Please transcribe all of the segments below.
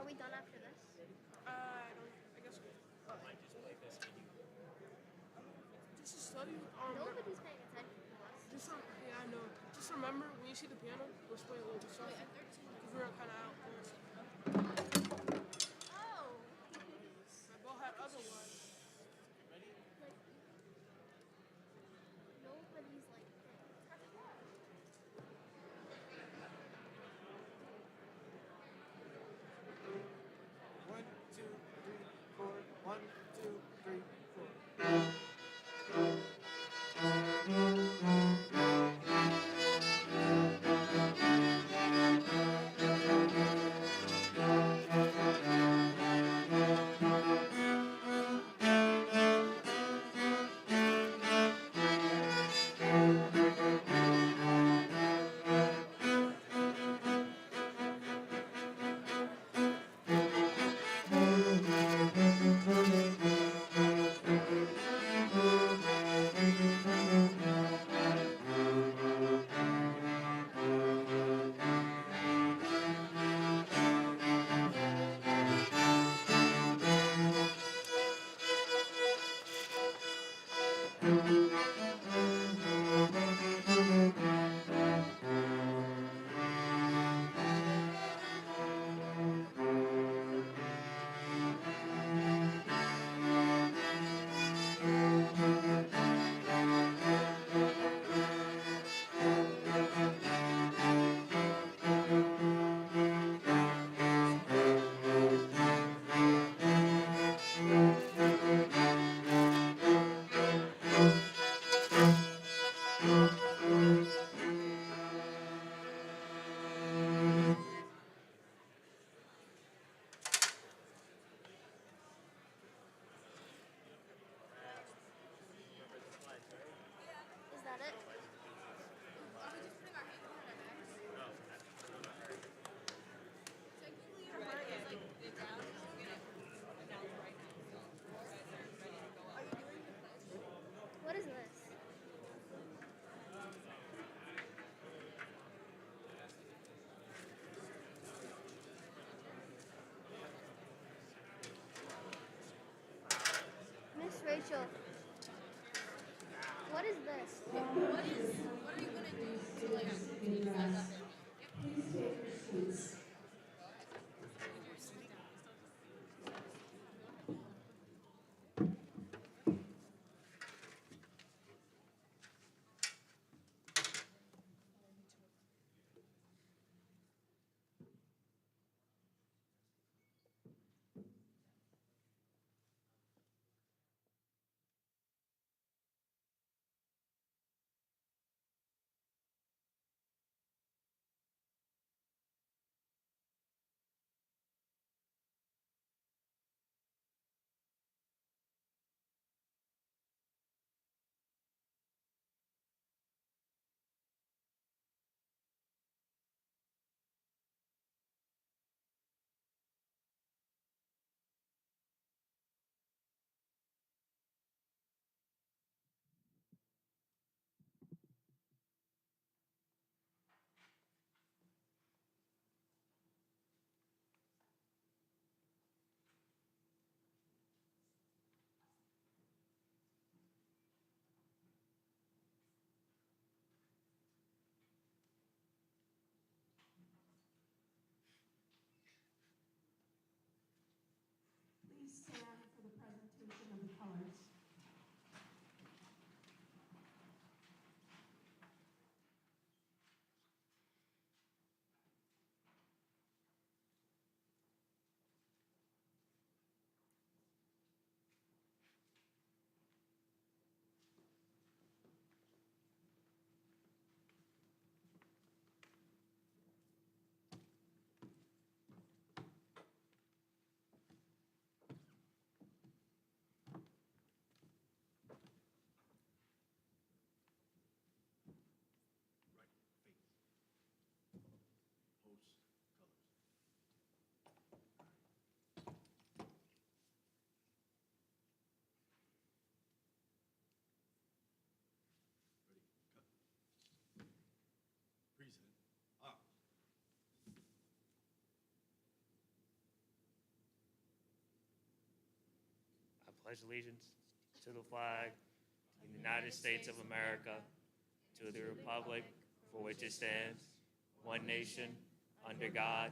Are we done after this? I guess we This is study. Nobody's paying attention to us. Yeah, I know. Just remember, when you see the piano, let's play a little bit softer. Because we're kind of out there. Oh! My ball had otherwise. Nobody's like One, two, three, four. 1, 2, 3, 4. What is this? What are you gonna do to like activity besides that building? Please take your seats. Please stand for the presentation of the colors. Present. Up. I pledge allegiance to the flag of the United States of America, to the republic for which it stands, one nation, under God,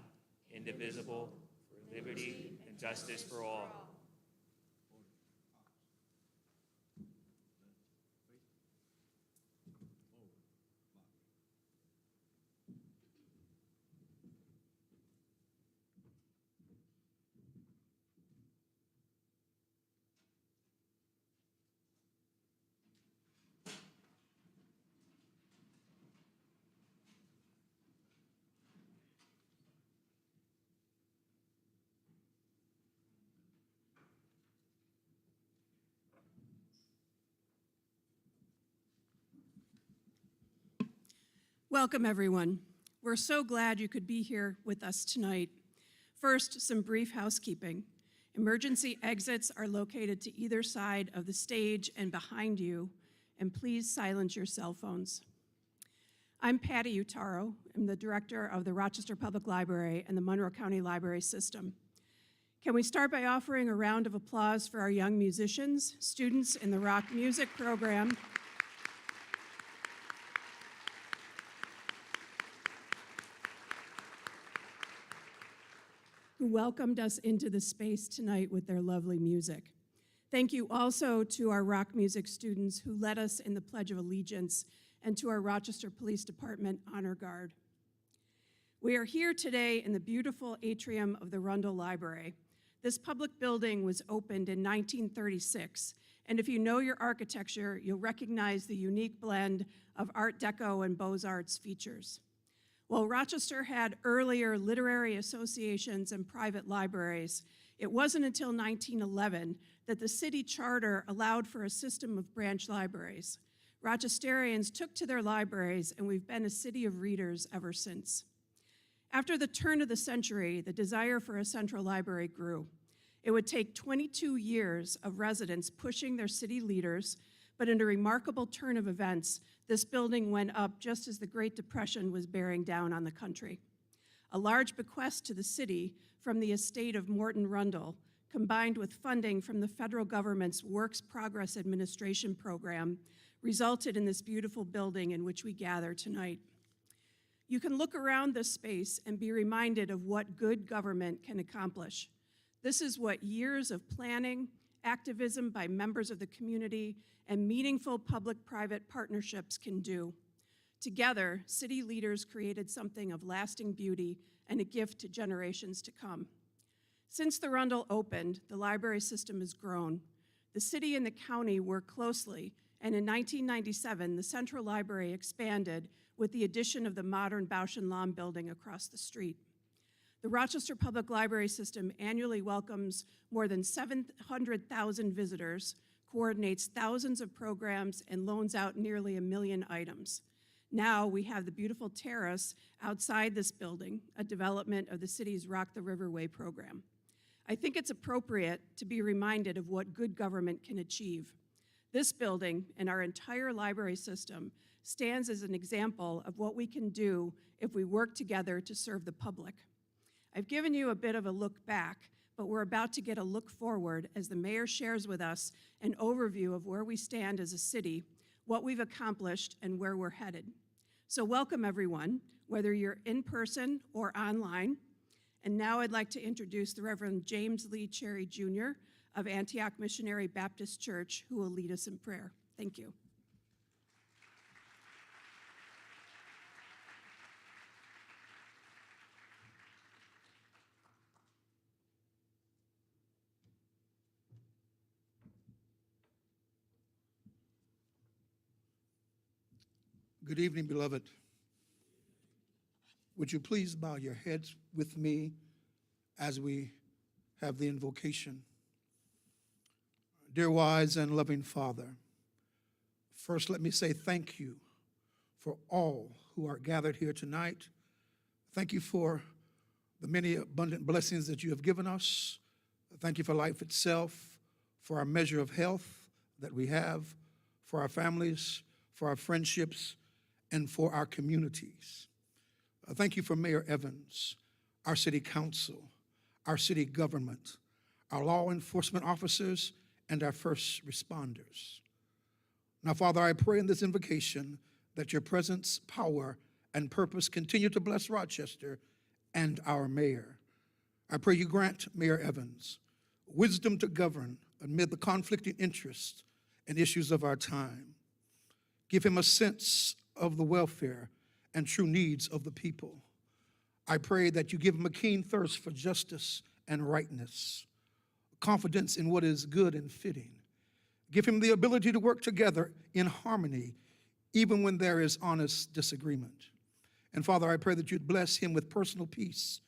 indivisible, for liberty and justice for all. Welcome, everyone. We're so glad you could be here with us tonight. First, some brief housekeeping. Emergency exits are located to either side of the stage and behind you, and please silence your cell phones. I'm Patty Utaro. I'm the director of the Rochester Public Library and the Monroe County Library System. Can we start by offering a round of applause for our young musicians, students in the rock music program, who welcomed us into the space tonight with their lovely music. Thank you also to our rock music students who led us in the Pledge of Allegiance, and to our Rochester Police Department Honor Guard. We are here today in the beautiful atrium of the Rundle Library. This public building was opened in 1936, and if you know your architecture, you'll recognize the unique blend of Art Deco and Beaux-Arts features. While Rochester had earlier literary associations and private libraries, it wasn't until 1911 that the city charter allowed for a system of branch libraries. Rochesterians took to their libraries, and we've been a city of readers ever since. After the turn of the century, the desire for a central library grew. It would take 22 years of residents pushing their city leaders, but in a remarkable turn of events, this building went up just as the Great Depression was bearing down on the country. A large bequest to the city from the estate of Morton Rundle, combined with funding from the federal government's Works Progress Administration program, resulted in this beautiful building in which we gather tonight. You can look around this space and be reminded of what good government can accomplish. This is what years of planning, activism by members of the community, and meaningful public-private partnerships can do. Together, city leaders created something of lasting beauty and a gift to generations to come. Since the Rundle opened, the library system has grown. The city and the county work closely, and in 1997, the Central Library expanded with the addition of the modern Bausch and Lomb building across the street. The Rochester Public Library System annually welcomes more than 700,000 visitors, coordinates thousands of programs, and loans out nearly 1 million items. Now we have the beautiful terrace outside this building, a development of the city's Rock the Riverway program. I think it's appropriate to be reminded of what good government can achieve. This building and our entire library system stands as an example of what we can do if we work together to serve the public. I've given you a bit of a look back, but we're about to get a look forward as the mayor shares with us an overview of where we stand as a city, what we've accomplished, and where we're headed. So welcome everyone, whether you're in person or online. And now I'd like to introduce the Reverend James Lee Cherry Jr. of Antioch Missionary Baptist Church, who will lead us in prayer. Thank you. Good evening, beloved. Would you please bow your heads with me as we have the invocation? Dear wise and loving Father, first let me say thank you for all who are gathered here tonight. Thank you for the many abundant blessings that you have given us. Thank you for life itself, for our measure of health that we have, for our families, for our friendships, and for our communities. Thank you for Mayor Evans, our city council, our city government, our law enforcement officers, and our first responders. Now, Father, I pray in this invocation that your presence, power, and purpose continue to bless Rochester and our mayor. I pray you grant Mayor Evans wisdom to govern amid the conflicting interests and issues of our time. Give him a sense of the welfare and true needs of the people. I pray that you give him a keen thirst for justice and rightness, confidence in what is good and fitting. Give him the ability to work together in harmony, even when there is honest disagreement. And Father, I pray that you'd bless him with personal peace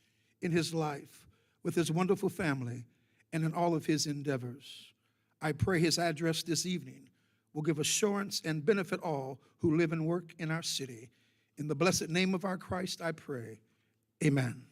in his life, with his wonderful family, and in all of his endeavors. I pray his address this evening will give assurance and benefit all who live and work in our city. In the blessed name of our Christ, I pray. Amen.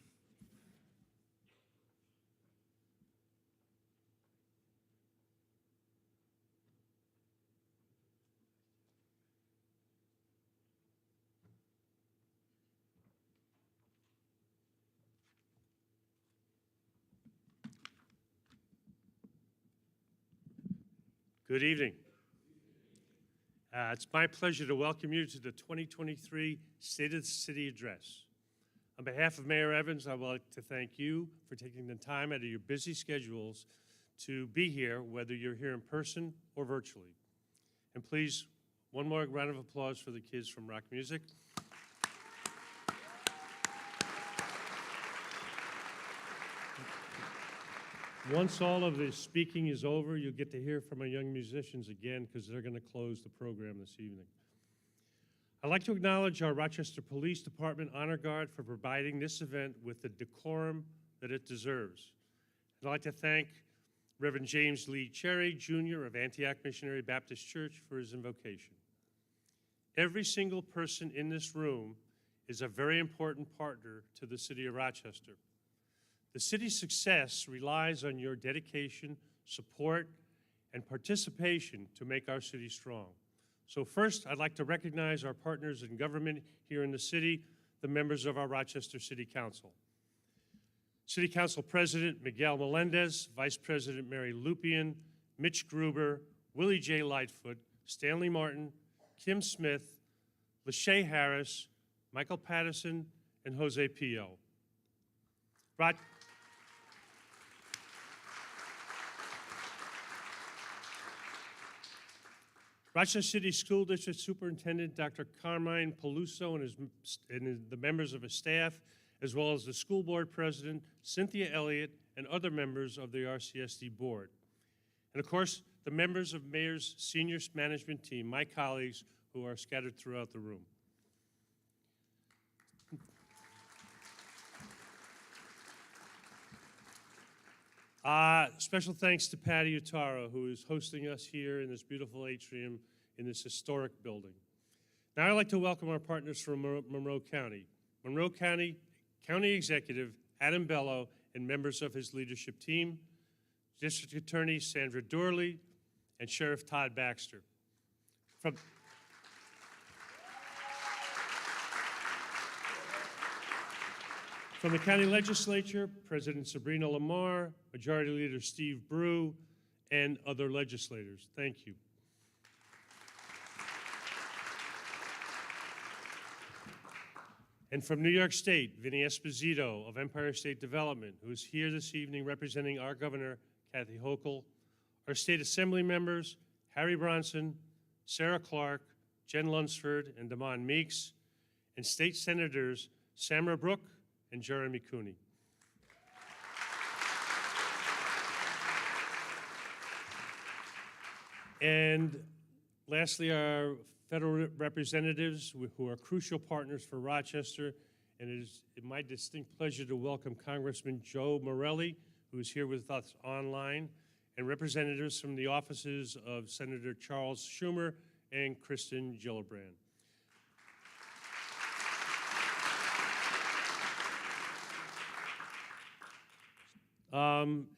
Good evening. It's my pleasure to welcome you to the 2023 State of the City Address. On behalf of Mayor Evans, I would like to thank you for taking the time out of your busy schedules to be here, whether you're here in person or virtually. And please, one more round of applause for the kids from Rock Music. Once all of the speaking is over, you'll get to hear from our young musicians again because they're going to close the program this evening. I'd like to acknowledge our Rochester Police Department Honor Guard for providing this event with the decorum that it deserves. I'd like to thank Reverend James Lee Cherry, Jr. of Antioch Missionary Baptist Church for his invocation. Every single person in this room is a very important partner to the city of Rochester. The city's success relies on your dedication, support, and participation to make our city strong. So first, I'd like to recognize our partners in government here in the city, the members of our Rochester City Council. City Council President Miguel Melendez, Vice President Mary Lupian, Mitch Gruber, Willie J. Lightfoot, Stanley Martin, Kim Smith, Lachey Harris, Michael Patterson, and Jose Pio. Rochester City School District Superintendent Dr. Carmine Peluso and the members of his staff, as well as the school board president, Cynthia Elliott, and other members of the RCSD board. And of course, the members of Mayor's senior management team, my colleagues who are scattered throughout the room. Special thanks to Patty Utaro, who is hosting us here in this beautiful atrium in this historic building. Now I'd like to welcome our partners from Monroe County. Monroe County Executive Adam Bello and members of his leadership team, District Attorney Sandra Doorley, and Sheriff Todd Baxter. From the county legislature, President Sabrina Lamar, Majority Leader Steve Brew, and other legislators. Thank you. And from New York State, Vinny Esposito of Empire State Development, who is here this evening representing our Governor, Kathy Hochul, our state assembly members, Harry Bronson, Sarah Clark, Jen Lunsford, and Damon Meeks, and state senators Samara Brook and Jeremy Cooney. And lastly, our federal representatives who are crucial partners for Rochester, and it is my distinct pleasure to welcome Congressman Joe Morelli, who is here with us online, and representatives from the offices of Senator Charles Schumer and Kristen Gillibrand.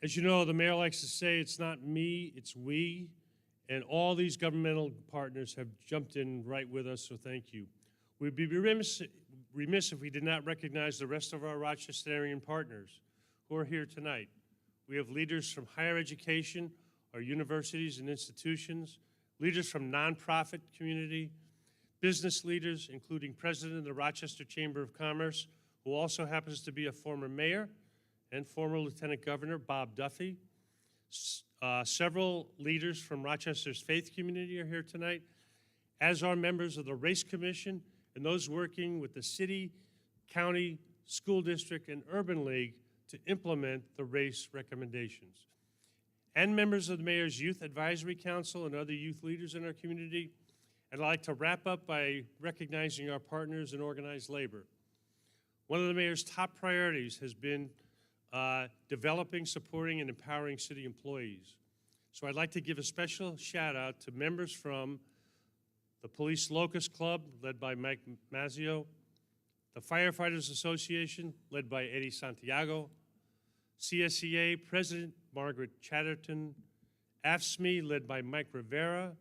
As you know, the mayor likes to say it's not me, it's we, and all these governmental partners have jumped in right with us, so thank you. We'd be remiss if we did not recognize the rest of our Rochesterian partners who are here tonight. We have leaders from higher education, our universities and institutions, leaders from nonprofit community, business leaders, including President of the Rochester Chamber of Commerce, who also happens to be a former mayor, and former Lieutenant Governor Bob Duffy. Several leaders from Rochester's faith community are here tonight, as are members of the Race Commission and those working with the city, county, school district, and urban league to implement the race recommendations. And members of the Mayor's Youth Advisory Council and other youth leaders in our community. And I'd like to wrap up by recognizing our partners in organized labor. One of the Mayor's top priorities has been developing, supporting, and empowering city employees. So I'd like to give a special shout out to members from the Police Locust Club, led by Mike Mazzio, the Firefighters Association, led by Eddie Santiago, CSEA President Margaret Chatterton, AFSCME, led by Mike Rivera,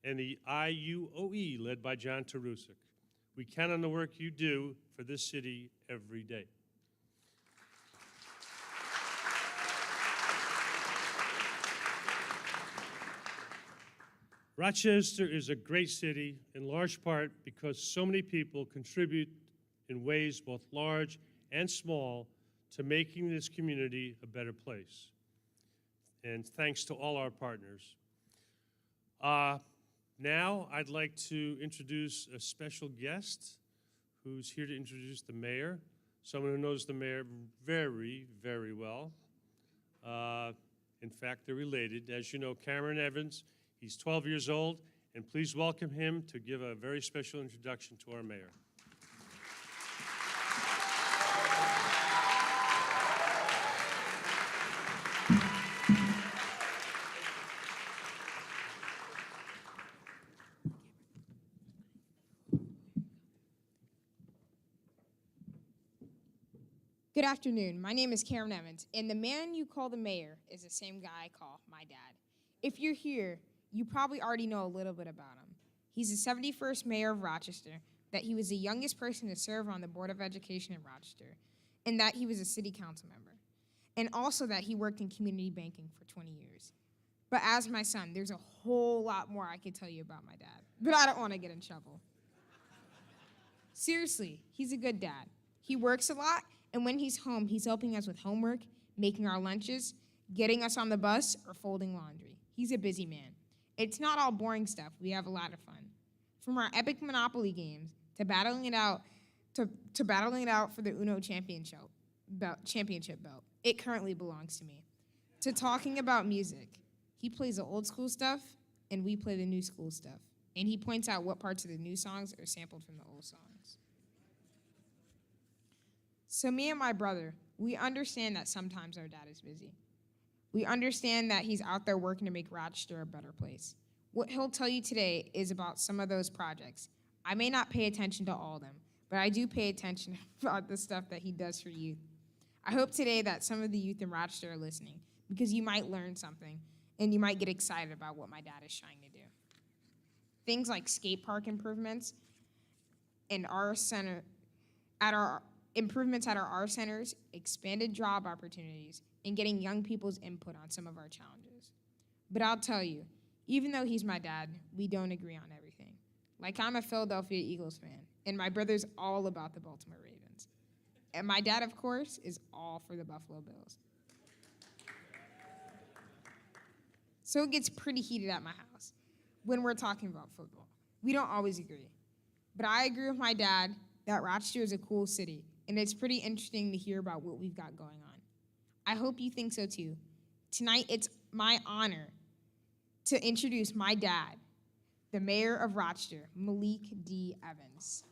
and the IUOE, led by John Tarusik. We count on the work you do for this city every day. Rochester is a great city, in large part because so many people contribute in ways both large and small to making this community a better place. And thanks to all our partners. Now I'd like to introduce a special guest who's here to introduce the mayor, someone who knows the mayor very, very well. In fact, they're related. As you know, Cameron Evans. He's 12 years old, and please welcome him to give a very special introduction to our mayor. Good afternoon. My name is Cameron Evans, and the man you call the mayor is the same guy I call my dad. If you're here, you probably already know a little bit about him. He's the 71st mayor of Rochester, that he was the youngest person to serve on the Board of Education in Rochester, and that he was a city council member, and also that he worked in community banking for 20 years. But as my son, there's a whole lot more I could tell you about my dad, but I don't want to get in trouble. Seriously, he's a good dad. He works a lot, and when he's home, he's helping us with homework, making our lunches, getting us on the bus, or folding laundry. He's a busy man. It's not all boring stuff. We have a lot of fun. From our epic Monopoly games to battling it out for the Uno championship belt. It currently belongs to me. To talking about music. He plays the old school stuff, and we play the new school stuff. And he points out what parts of the new songs are sampled from the old songs. So me and my brother, we understand that sometimes our dad is busy. We understand that he's out there working to make Rochester a better place. What he'll tell you today is about some of those projects. I may not pay attention to all of them, but I do pay attention about the stuff that he does for youth. I hope today that some of the youth in Rochester are listening, because you might learn something, and you might get excited about what my dad is trying to do. Things like skate park improvements and improvements at our art centers, expanded job opportunities, and getting young people's input on some of our challenges. But I'll tell you, even though he's my dad, we don't agree on everything. Like, I'm a Philadelphia Eagles fan, and my brother's all about the Baltimore Ravens. And my dad, of course, is all for the Buffalo Bills. So it gets pretty heated at my house when we're talking about football. We don't always agree. But I agree with my dad that Rochester is a cool city, and it's pretty interesting to hear about what we've got going on. I hope you think so too. Tonight, it's my honor to introduce my dad, the mayor of Rochester, Malik D. Evans.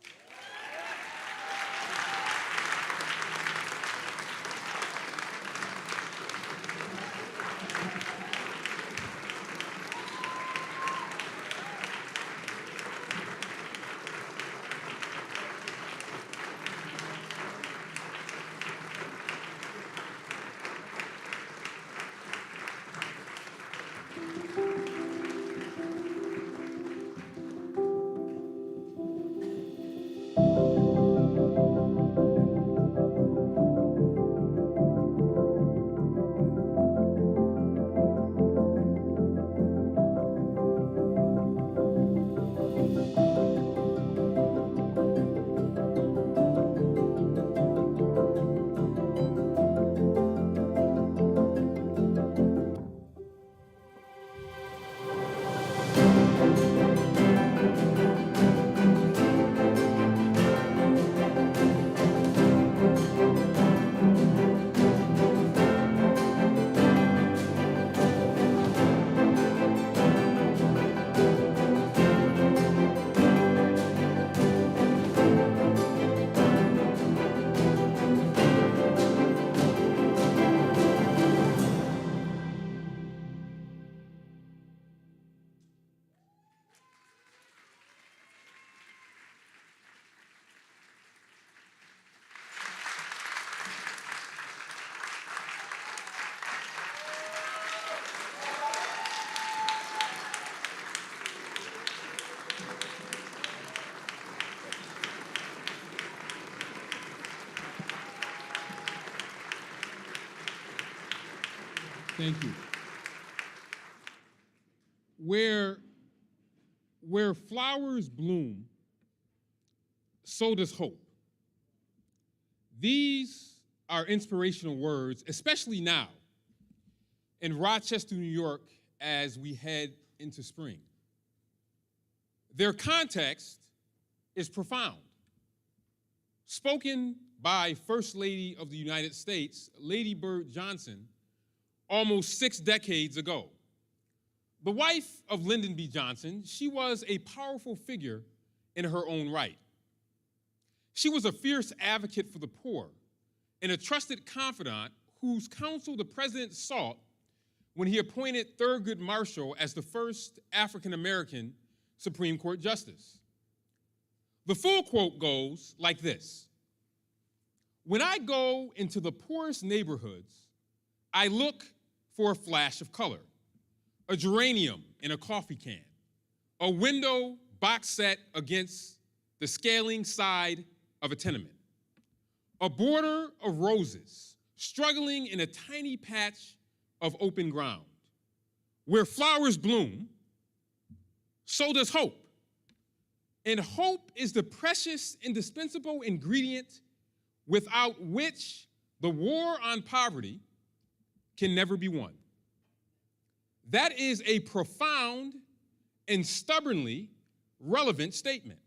Thank you. Where flowers bloom, so does hope. These are inspirational words, especially now in Rochester, New York, as we head into spring. Their context is profound. Spoken by First Lady of the United States, Lady Bird Johnson, almost 6 decades ago. The wife of Lyndon B. Johnson, she was a powerful figure in her own right. She was a fierce advocate for the poor and a trusted confidant whose counsel the president sought when he appointed Thurgood Marshall as the first African-American Supreme Court Justice. The full quote goes like this: "When I go into the poorest neighborhoods, I look for a flash of color, a geranium in a coffee can, a window box set against the scaling side of a tenement, a border of roses struggling in a tiny patch of open ground. where flowers bloom, so does hope. And hope is the precious, indispensable ingredient without which the war on poverty can never be won. That is a profound and stubbornly relevant statement.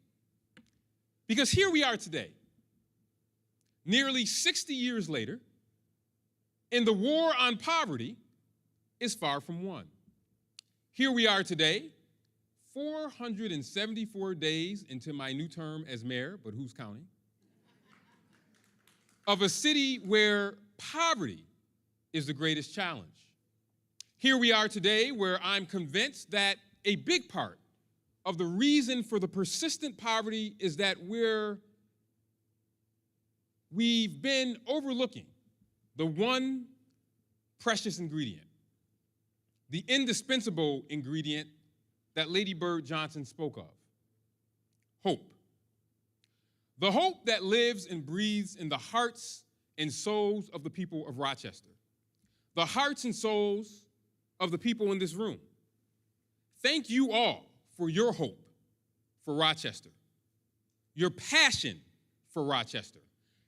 Because here we are today, nearly 60 years later, and the war on poverty is far from won. Here we are today, 474 days into my new term as mayor, but who's counting? Of a city where poverty is the greatest challenge. Here we are today where I'm convinced that a big part of the reason for the persistent poverty is that we've been overlooking the one precious ingredient, the indispensable ingredient that Lady Bird Johnson spoke of, hope. The hope that lives and breathes in the hearts and souls of the people of Rochester, the hearts and souls of the people in this room. Thank you all for your hope for Rochester, your passion for Rochester.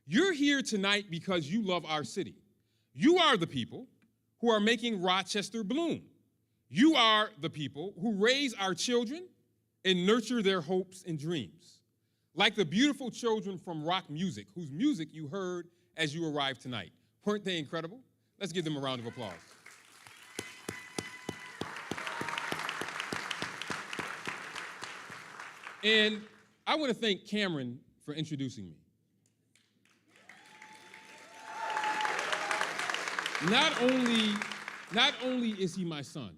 You're here tonight because you love our city. You are the people who are making Rochester bloom. You are the people who raise our children and nurture their hopes and dreams. Like the beautiful children from rock music, whose music you heard as you arrived tonight. Weren't they incredible? Let's give them a round of applause. And I want to thank Cameron for introducing me. Not only is he my son,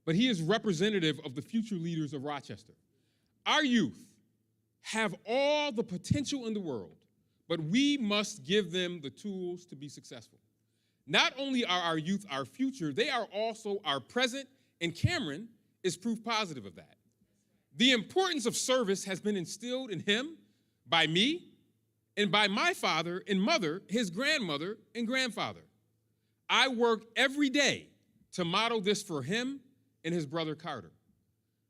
but he is representative of the future leaders of Rochester. Our youth have all the potential in the world, but we must give them the tools to be successful. Not only are our youth our future, they are also our present, and Cameron is proof positive of that. The importance of service has been instilled in him by me and by my father and mother, his grandmother and grandfather. I work every day to model this for him and his brother Carter.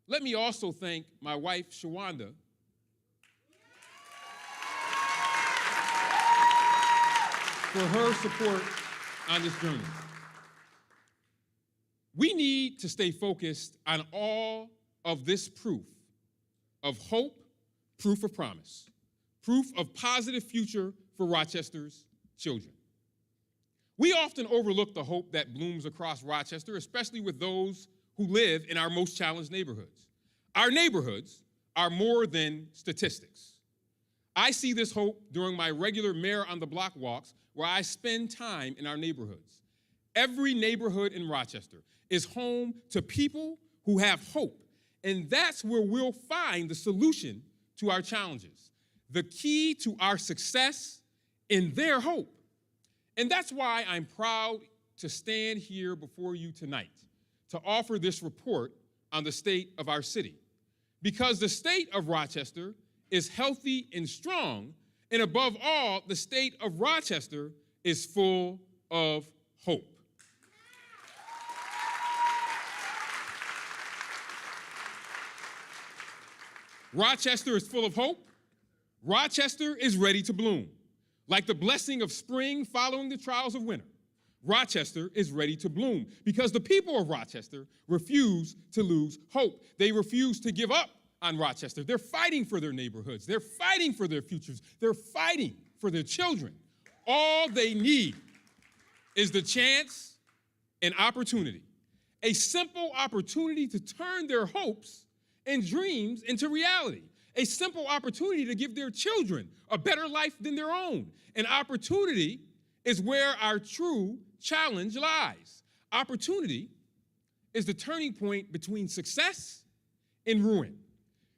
Let me also thank my wife, Shawanda, for her support on this journey. We need to stay focused on all of this proof of hope, proof of promise, proof of positive future for Rochester's children. We often overlook the hope that blooms across Rochester, especially with those who live in our most challenged neighborhoods. Our neighborhoods are more than statistics. I see this hope during my regular Mayor on the Block walks where I spend time in our neighborhoods. Every neighborhood in Rochester is home to people who have hope, and that's where we'll find the solution to our challenges, the key to our success in their hope. And that's why I'm proud to stand here before you tonight to offer this report on the state of our city. Because the state of Rochester is healthy and strong, and above all, the state of Rochester is full of hope. Rochester is full of hope. Rochester is ready to bloom. Like the blessing of spring following the trials of winter, Rochester is ready to bloom because the people of Rochester refuse to lose hope. They refuse to give up on Rochester. They're fighting for their neighborhoods. They're fighting for their futures. They're fighting for their children. All they need is the chance and opportunity, a simple opportunity to turn their hopes and dreams into reality, a simple opportunity to give their children a better life than their own. An opportunity is where our true challenge lies. Opportunity is the turning point between success and ruin.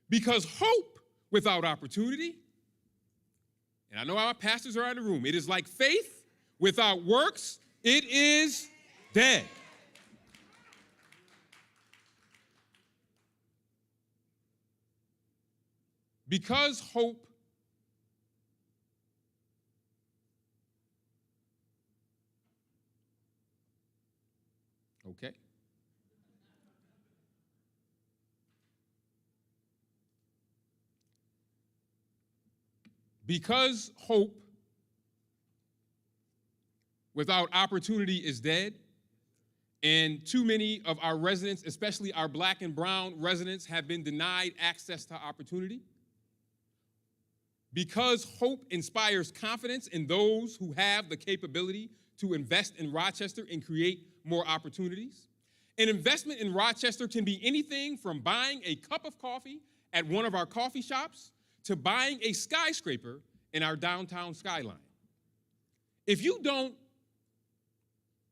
Because hope without opportunity, and I know our pastors are in the room, it is like faith without works, it is dead. Because hope because hope without opportunity is dead, and too many of our residents, especially our Black and brown residents, have been denied access to opportunity. Because hope inspires confidence in those who have the capability to invest in Rochester and create more opportunities. An investment in Rochester can be anything from buying a cup of coffee at one of our coffee shops to buying a skyscraper in our downtown skyline. If you don't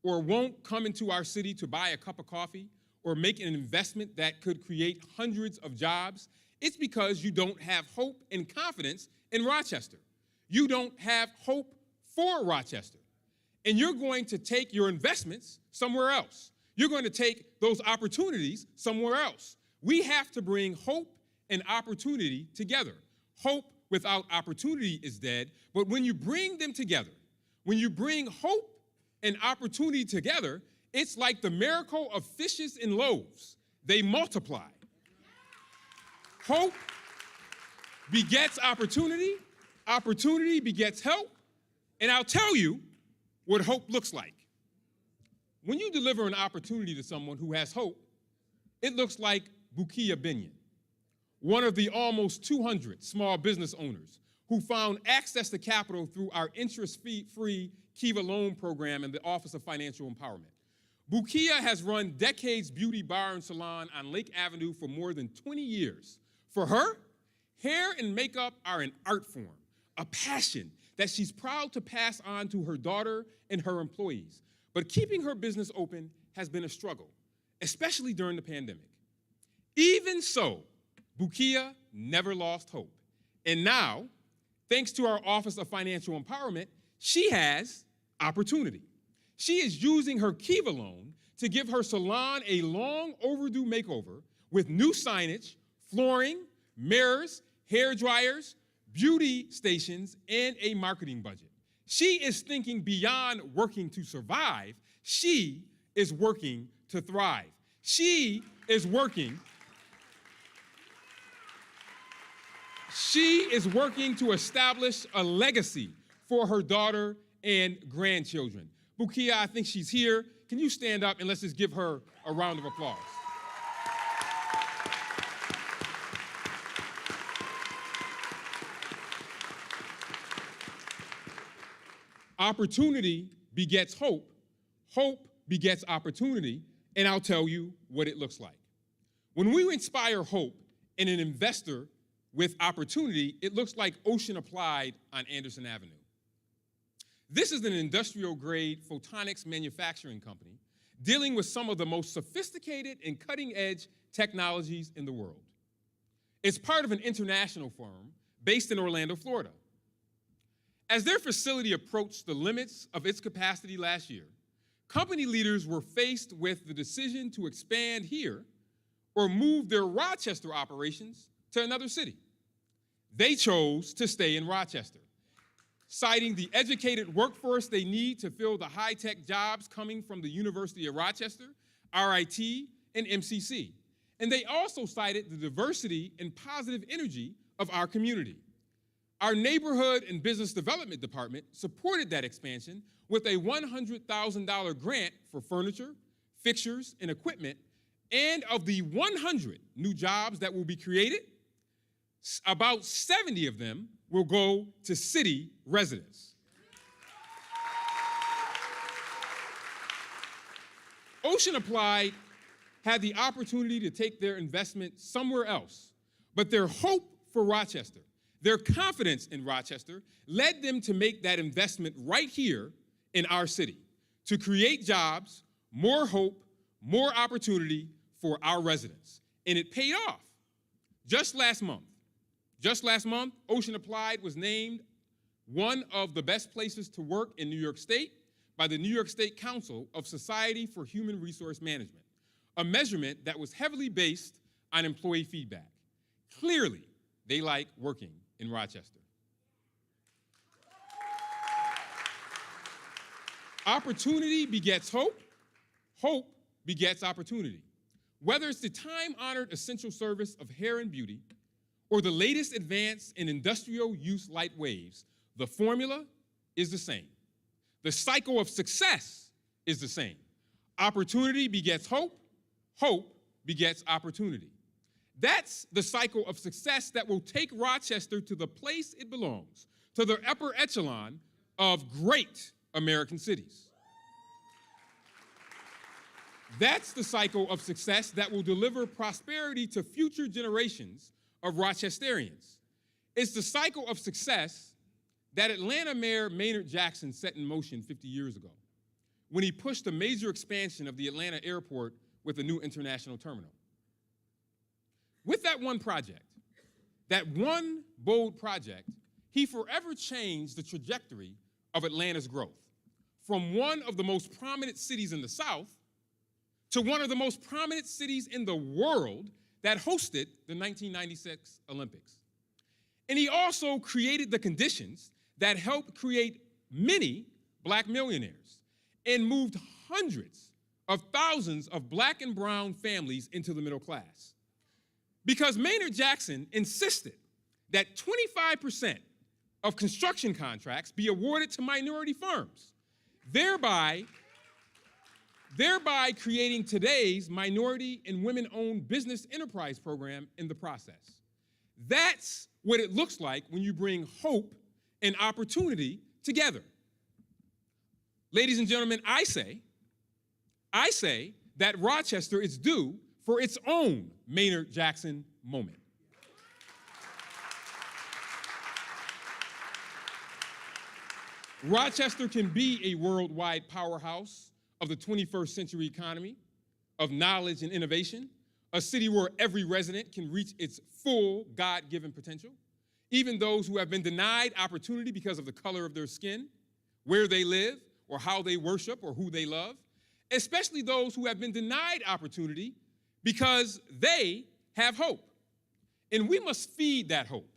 or won't come into our city to buy a cup of coffee or make an investment that could create hundreds of jobs, it's because you don't have hope and confidence in Rochester. You don't have hope for Rochester. And you're going to take your investments somewhere else. You're going to take those opportunities somewhere else. We have to bring hope and opportunity together. Hope without opportunity is dead, but when you bring them together, when you bring hope and opportunity together, it's like the miracle of fishes and loaves. They multiply. Hope begets opportunity, opportunity begets help, and I'll tell you what hope looks like. When you deliver an opportunity to someone who has hope, it looks like Bukia Binyon, one of the almost 200 small business owners who found access to capital through our interest-free Kiva loan program in the Office of Financial Empowerment. Bukia has run Decades Beauty Bar and Salon on Lake Avenue for more than 20 years. For her, hair and makeup are an art form, a passion that she's proud to pass on to her daughter and her employees. But keeping her business open has been a struggle, especially during the pandemic. Even so, Bukia never lost hope. And now, thanks to our Office of Financial Empowerment, she has opportunity. She is using her Kiva loan to give her salon a long overdue makeover with new signage, flooring, mirrors, hair dryers, beauty stations, and a marketing budget. She is thinking beyond working to survive. She is working to thrive. She is working to establish a legacy for her daughter and grandchildren. Bukia, I think she's here. Can you stand up and let's just give her a round of applause? Opportunity begets hope. Hope begets opportunity, and I'll tell you what it looks like. When we inspire hope in an investor with opportunity, it looks like Ocean Applied on Anderson Avenue. This is an industrial-grade photonics manufacturing company dealing with some of the most sophisticated and cutting-edge technologies in the world. It's part of an international firm based in Orlando, Florida. As their facility approached the limits of its capacity last year, company leaders were faced with the decision to expand here or move their Rochester operations to another city. They chose to stay in Rochester, citing the educated workforce they need to fill the high-tech jobs coming from the University of Rochester, RIT, and MCC. And they also cited the diversity and positive energy of our community. Our neighborhood and business development department supported that expansion with a $100,000 grant for furniture, fixtures, and equipment, and of the 100 new jobs that will be created, about 70 of them will go to city residents. Ocean Applied had the opportunity to take their investment somewhere else, but their hope for Rochester, their confidence in Rochester, led them to make that investment right here in our city, to create jobs, more hope, more opportunity for our residents. And it paid off. Just last month, Ocean Applied was named one of the best places to work in New York State by the New York State Council of Society for Human Resource Management, a measurement that was heavily based on employee feedback. Clearly, they like working in Rochester. Opportunity begets hope. Hope begets opportunity. Whether it's the time-honored essential service of hair and beauty, or the latest advance in industrial use light waves, the formula is the same. The cycle of success is the same. Opportunity begets hope, hope begets opportunity. That's the cycle of success that will take Rochester to the place it belongs, to the upper echelon of great American cities. That's the cycle of success that will deliver prosperity to future generations of Rochesterians. It's the cycle of success that Atlanta Mayor Maynard Jackson set in motion 50 years ago when he pushed a major expansion of the Atlanta airport with a new international terminal. With that one project, that one bold project, he forever changed the trajectory of Atlanta's growth from one of the most prominent cities in the South to one of the most prominent cities in the world that hosted the 1996 Olympics. And he also created the conditions that helped create many black millionaires and moved hundreds of thousands of black and brown families into the middle class. Because Maynard Jackson insisted that 25% of construction contracts be awarded to minority firms, thereby creating today's minority and women-owned business enterprise program in the process. That's what it looks like when you bring hope and opportunity together. Ladies and gentlemen, I say that Rochester is due for its own Maynard Jackson moment. Rochester can be a worldwide powerhouse of the 21st century economy, of knowledge and innovation, a city where every resident can reach its full God-given potential, even those who have been denied opportunity because of the color of their skin, where they live, or how they worship, or who they love, especially those who have been denied opportunity because they have hope. And we must feed that hope.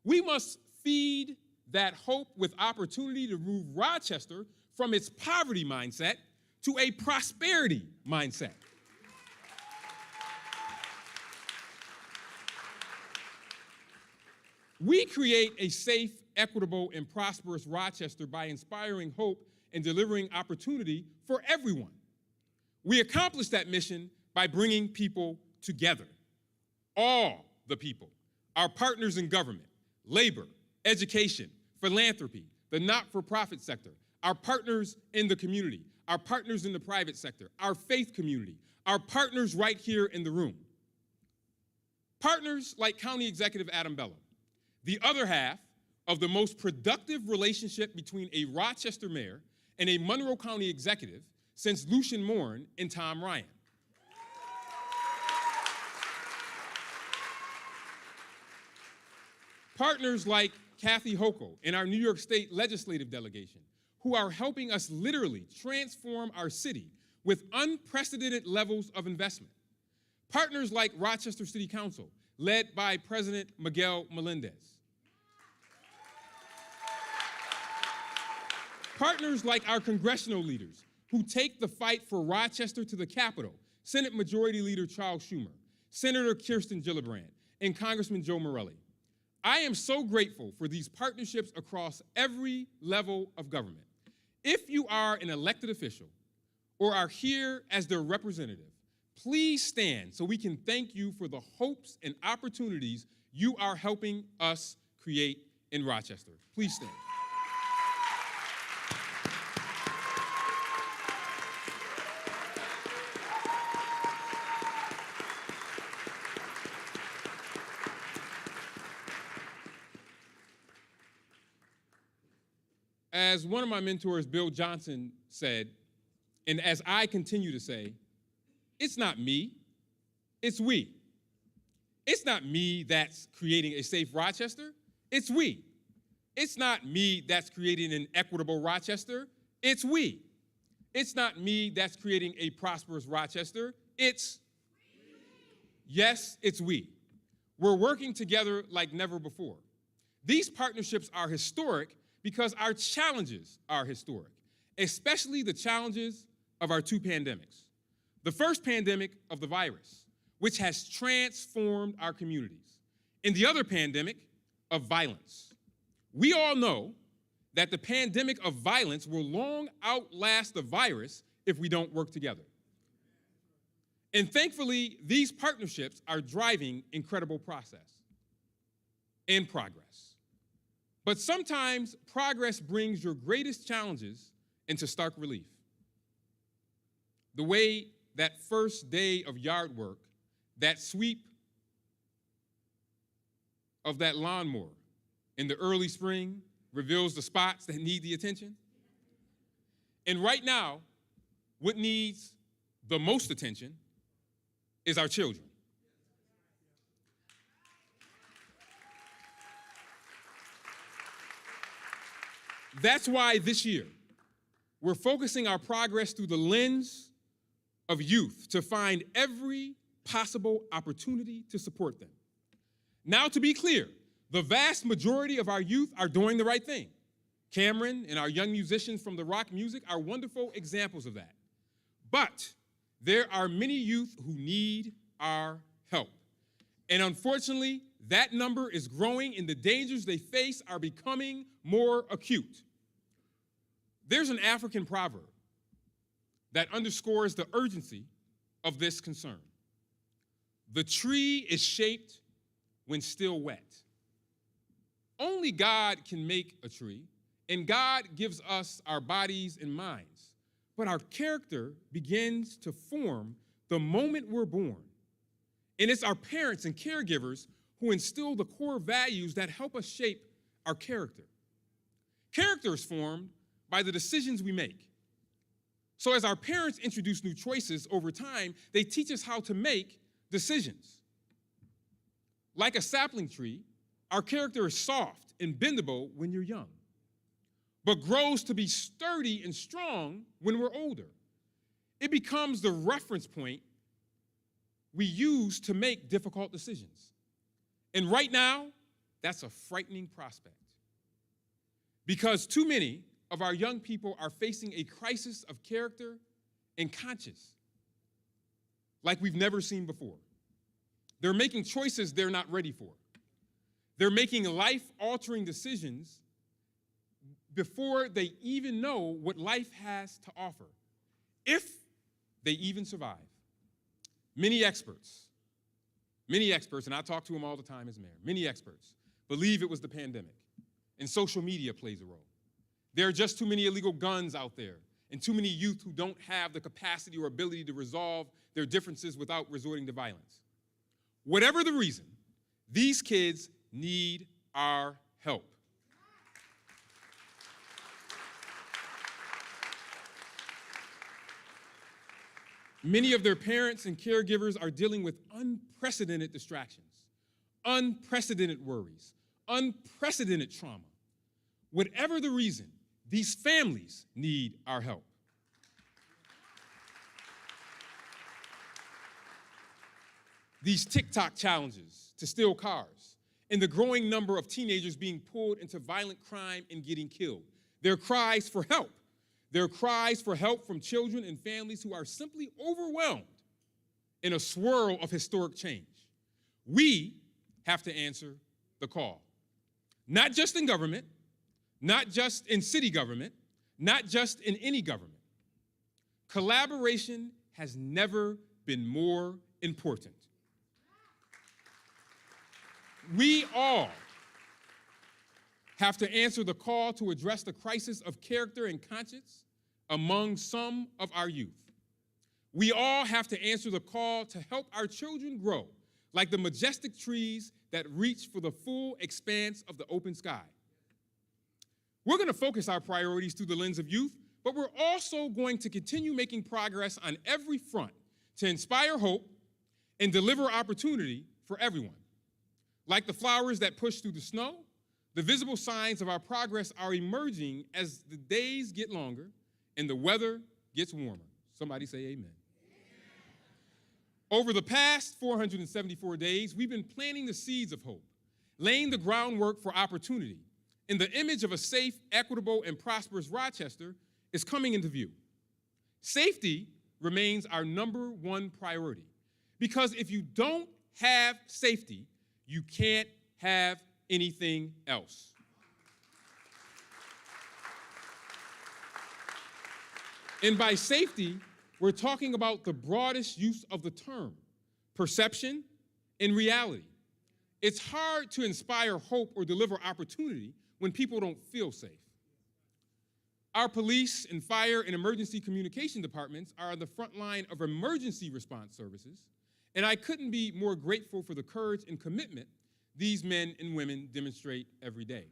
We must feed that hope with opportunity to move Rochester from its poverty mindset to a prosperity mindset. We create a safe, equitable, and prosperous Rochester by inspiring hope and delivering opportunity for everyone. We accomplish that mission by bringing people together. All the people, our partners in government, labor, education, philanthropy, the not-for-profit sector, our partners in the community, our partners in the private sector, our faith community, our partners right here in the room. Partners like County Executive Adam Bello, the other half of the most productive relationship between a Rochester mayor and a Monroe County executive since Lucian Morin and Tom Ryan. Partners like Kathy Hochul in our New York State legislative delegation, who are helping us literally transform our city with unprecedented levels of investment. Partners like Rochester City Council, led by President Miguel Melendez. Partners like our congressional leaders, who take the fight for Rochester to the Capitol, Senate Majority Leader Charles Schumer, Senator Kirsten Gillibrand, and Congressman Joe Morelli. I am so grateful for these partnerships across every level of government. If you are an elected official or are here as their representative, please stand so we can thank you for the hopes and opportunities you are helping us create in Rochester. Please stand. As one of my mentors, Bill Johnson, said, and as I continue to say, it's not me, it's we. It's not me that's creating a safe Rochester, it's we. It's not me that's creating an equitable Rochester, it's we. It's not me that's creating a prosperous Rochester, it's we. Yes, it's we. We're working together like never before. These partnerships are historic because our challenges are historic, especially the challenges of our two pandemics. The first pandemic of the virus, which has transformed our communities, and the other pandemic of violence. We all know that the pandemic of violence will long outlast the virus if we don't work together. And thankfully, these partnerships are driving incredible progress. But sometimes progress brings your greatest challenges into stark relief. The way that first day of yard work, that sweep of that lawnmower in the early spring reveals the spots that need the attention. And right now, what needs the most attention is our children. That's why this year, we're focusing our progress through the lens of youth to find every possible opportunity to support them. Now, to be clear, the vast majority of our youth are doing the right thing. Cameron and our young musicians from the rock music are wonderful examples of that. But there are many youth who need our help. And unfortunately, that number is growing and the dangers they face are becoming more acute. There's an African proverb that underscores the urgency of this concern. The tree is shaped when still wet. Only God can make a tree, and God gives us our bodies and minds. But our character begins to form the moment we're born. And it's our parents and caregivers who instill the core values that help us shape our character. Character is formed by the decisions we make. So as our parents introduce new choices over time, they teach us how to make decisions. Like a sapling tree, our character is soft and bendable when you're young, but grows to be sturdy and strong when we're older. It becomes the reference point we use to make difficult decisions. And right now, that's a frightening prospect. Because too many of our young people are facing a crisis of character and conscience like we've never seen before. They're making choices they're not ready for. They're making life-altering decisions before they even know what life has to offer, if they even survive. Many experts, and I talk to them all the time as mayor, many experts believe it was the pandemic, and social media plays a role. There are just too many illegal guns out there, and too many youth who don't have the capacity or ability to resolve their differences without resorting to violence. Whatever the reason, these kids need our help. Many of their parents and caregivers are dealing with unprecedented distractions, unprecedented worries, unprecedented trauma. Whatever the reason, these families need our help. These TikTok challenges to steal cars, and the growing number of teenagers being pulled into violent crime and getting killed. Their cries for help. Their cries for help from children and families who are simply overwhelmed in a swirl of historic change. We have to answer the call. Not just in government, not just in city government, not just in any government. Collaboration has never been more important. We all have to answer the call to address the crisis of character and conscience among some of our youth. We all have to answer the call to help our children grow like the majestic trees that reach for the full expanse of the open sky. We're going to focus our priorities through the lens of youth, but we're also going to continue making progress on every front to inspire hope and deliver opportunity for everyone. Like the flowers that push through the snow, the visible signs of our progress are emerging as the days get longer and the weather gets warmer. Somebody say amen. Over the past 474 days, we've been planting the seeds of hope, laying the groundwork for opportunity, and the image of a safe, equitable, and prosperous Rochester is coming into view. Safety remains our #1 priority, because if you don't have safety, You can't have anything else. And by safety, we're talking about the broadest use of the term, perception and reality. It's hard to inspire hope or deliver opportunity when people don't feel safe. Our police and fire and emergency communication departments are on the front line of emergency response services, and I couldn't be more grateful for the courage and commitment these men and women demonstrate every day.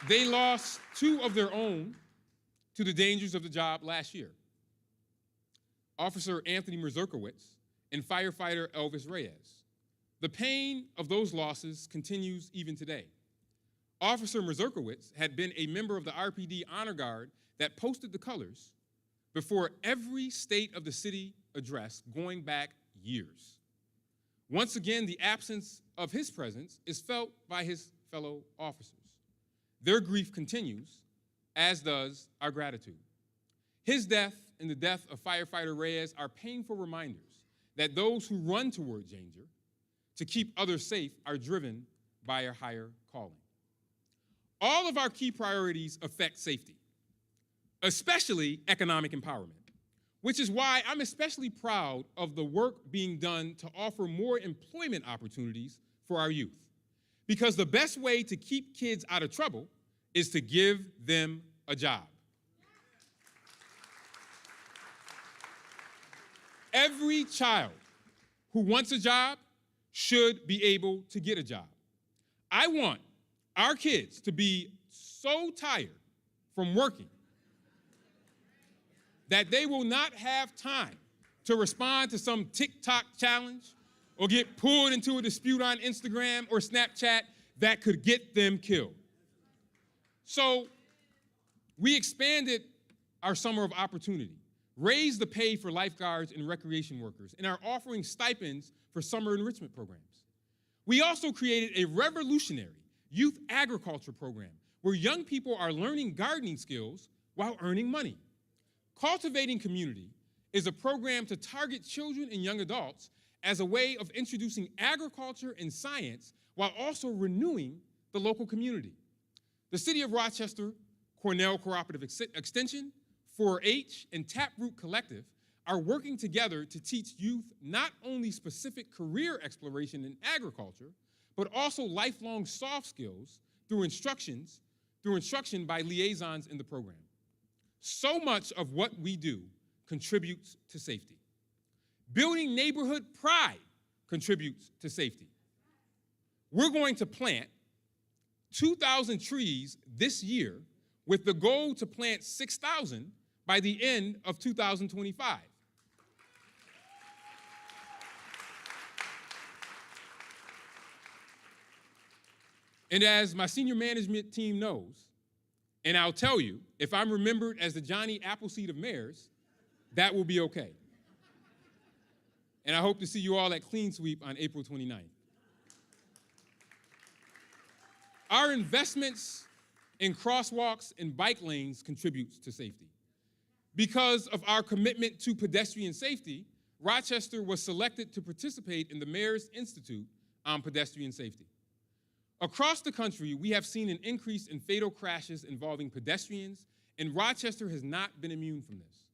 They lost 2 of their own to the dangers of the job last year. Officer Anthony Mazurkowitz and firefighter Elvis Reyes. The pain of those losses continues even today. Officer Mazurkowitz had been a member of the RPD Honor Guard that posted the colors before every State of the City address going back years. Once again, the absence of his presence is felt by his fellow officers. Their grief continues, as does our gratitude. His death and the death of firefighter Reyes are painful reminders that those who run toward danger to keep others safe are driven by a higher calling. All of our key priorities affect safety, especially economic empowerment, which is why I'm especially proud of the work being done to offer more employment opportunities for our youth. Because the best way to keep kids out of trouble is to give them a job. Every child who wants a job should be able to get a job. I want our kids to be so tired from working that they will not have time to respond to some TikTok challenge or get pulled into a dispute on Instagram or Snapchat that could get them killed. So we expanded our Summer of Opportunity, raised the pay for lifeguards and recreation workers, and are offering stipends for summer enrichment programs. We also created a revolutionary youth agriculture program where young people are learning gardening skills while earning money. Cultivating Community is a program to target children and young adults as a way of introducing agriculture and science while also renewing the local community. The City of Rochester, Cornell Cooperative Extension, 4-H, and Taproot Collective are working together to teach youth not only specific career exploration in agriculture, but also lifelong soft skills through instruction by liaisons in the program. So much of what we do contributes to safety. Building neighborhood pride contributes to safety. We're going to plant 2,000 trees this year with the goal to plant 6,000 by the end of 2025. And as my senior management team knows, and I'll tell you, if I'm remembered as the Johnny Appleseed of mayors, that will be okay. And I hope to see you all at Clean Sweep on April 29th. Our investments in crosswalks and bike lanes contributes to safety. Because of our commitment to pedestrian safety, Rochester was selected to participate in the Mayor's Institute on Pedestrian Safety. Across the country, we have seen an increase in fatal crashes involving pedestrians, and Rochester has not been immune from this.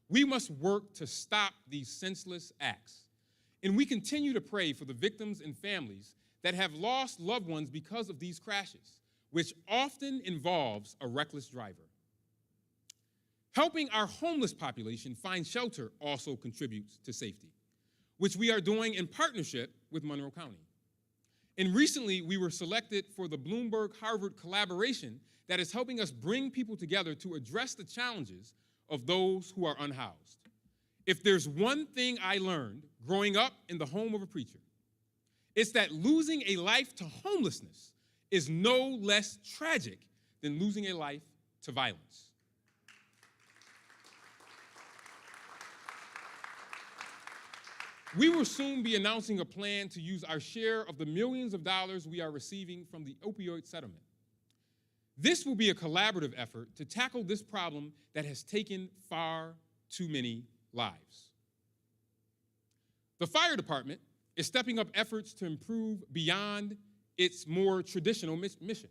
We must work to stop these senseless acts. And we continue to pray for the victims and families that have lost loved ones because of these crashes, which often involves a reckless driver. Helping our homeless population find shelter also contributes to safety, which we are doing in partnership with Monroe County. And recently, we were selected for the Bloomberg-Harvard collaboration that is helping us bring people together to address the challenges of those who are unhoused. If there's one thing I learned growing up in the home of a preacher, it's that losing a life to homelessness is no less tragic than losing a life to violence. We will soon be announcing a plan to use our share of the millions of dollars we are receiving from the opioid settlement. This will be a collaborative effort to tackle this problem that has taken far too many lives. The fire department is stepping up efforts to improve beyond its more traditional mission,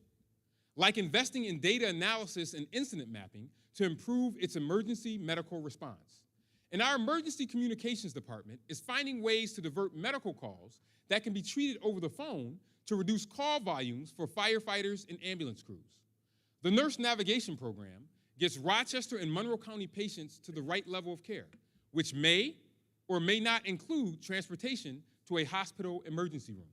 like investing in data analysis and incident mapping to improve its emergency medical response. And our emergency communications department is finding ways to divert medical calls that can be treated over the phone to reduce call volumes for firefighters and ambulance crews. The nurse navigation program gets Rochester and Monroe County patients to the right level of care, which may or may not include transportation to a hospital emergency room.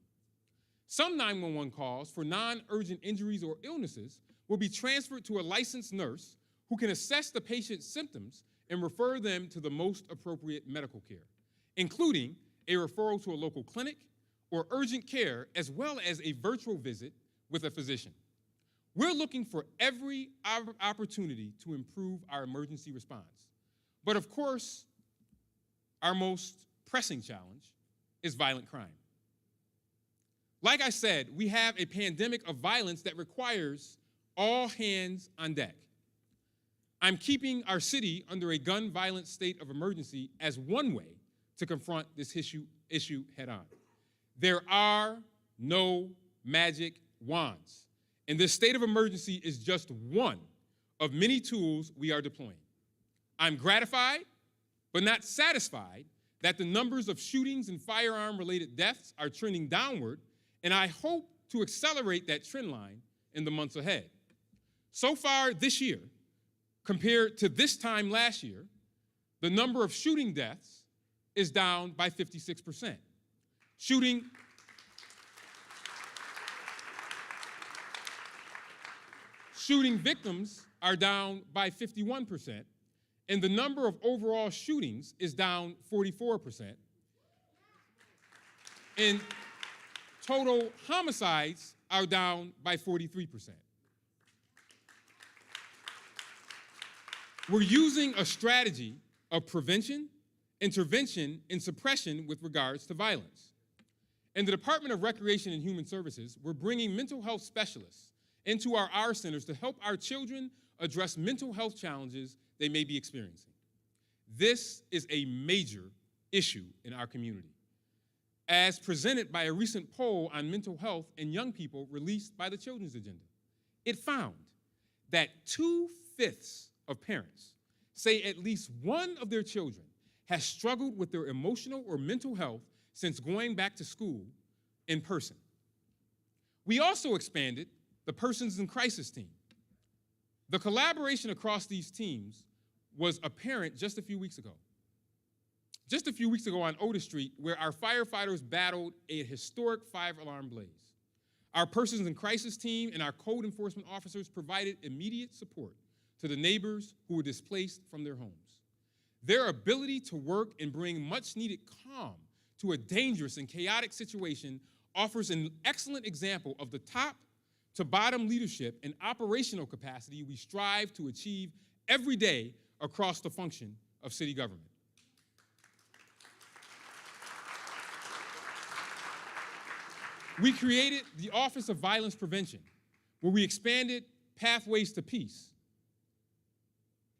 Some 911 calls for non-urgent injuries or illnesses will be transferred to a licensed nurse who can assess the patient's symptoms and refer them to the most appropriate medical care, including a referral to a local clinic or urgent care, as well as a virtual visit with a physician. We're looking for every opportunity to improve our emergency response. But of course, our most pressing challenge is violent crime. Like I said, we have a pandemic of violence that requires all hands on deck. I'm keeping our city under a gun violence state of emergency as one way to confront this issue head on. There are no magic wands, and this state of emergency is just one of many tools we are deploying. I'm gratified, but not satisfied, that the numbers of shootings and firearm-related deaths are trending downward, and I hope to accelerate that trend line in the months ahead. So far this year, compared to this time last year, the number of shooting deaths is down by 56%. Shooting victims are down by 51%, and the number of overall shootings is down 44%. And total homicides are down by 43%. We're using a strategy of prevention, intervention, and suppression with regards to violence. In the Department of Recreation and Human Services, we're bringing mental health specialists into our centers to help our children address mental health challenges they may be experiencing. This is a major issue in our community, as presented by a recent poll on mental health in young people released by the Children's Agenda. It found that 2/5 of parents say at least one of their children has struggled with their emotional or mental health since going back to school in person. We also expanded the Persons in Crisis team. The collaboration across these teams was apparent just a few weeks ago. Just a few weeks ago on Otis Street, where our firefighters battled a historic 5-alarm blaze. Our Persons in Crisis team and our code enforcement officers provided immediate support to the neighbors who were displaced from their homes. Their ability to work and bring much-needed calm to a dangerous and chaotic situation offers an excellent example of the top to bottom leadership and operational capacity we strive to achieve every day across the function of city government. We created the Office of Violence Prevention, where we expanded Pathways to Peace.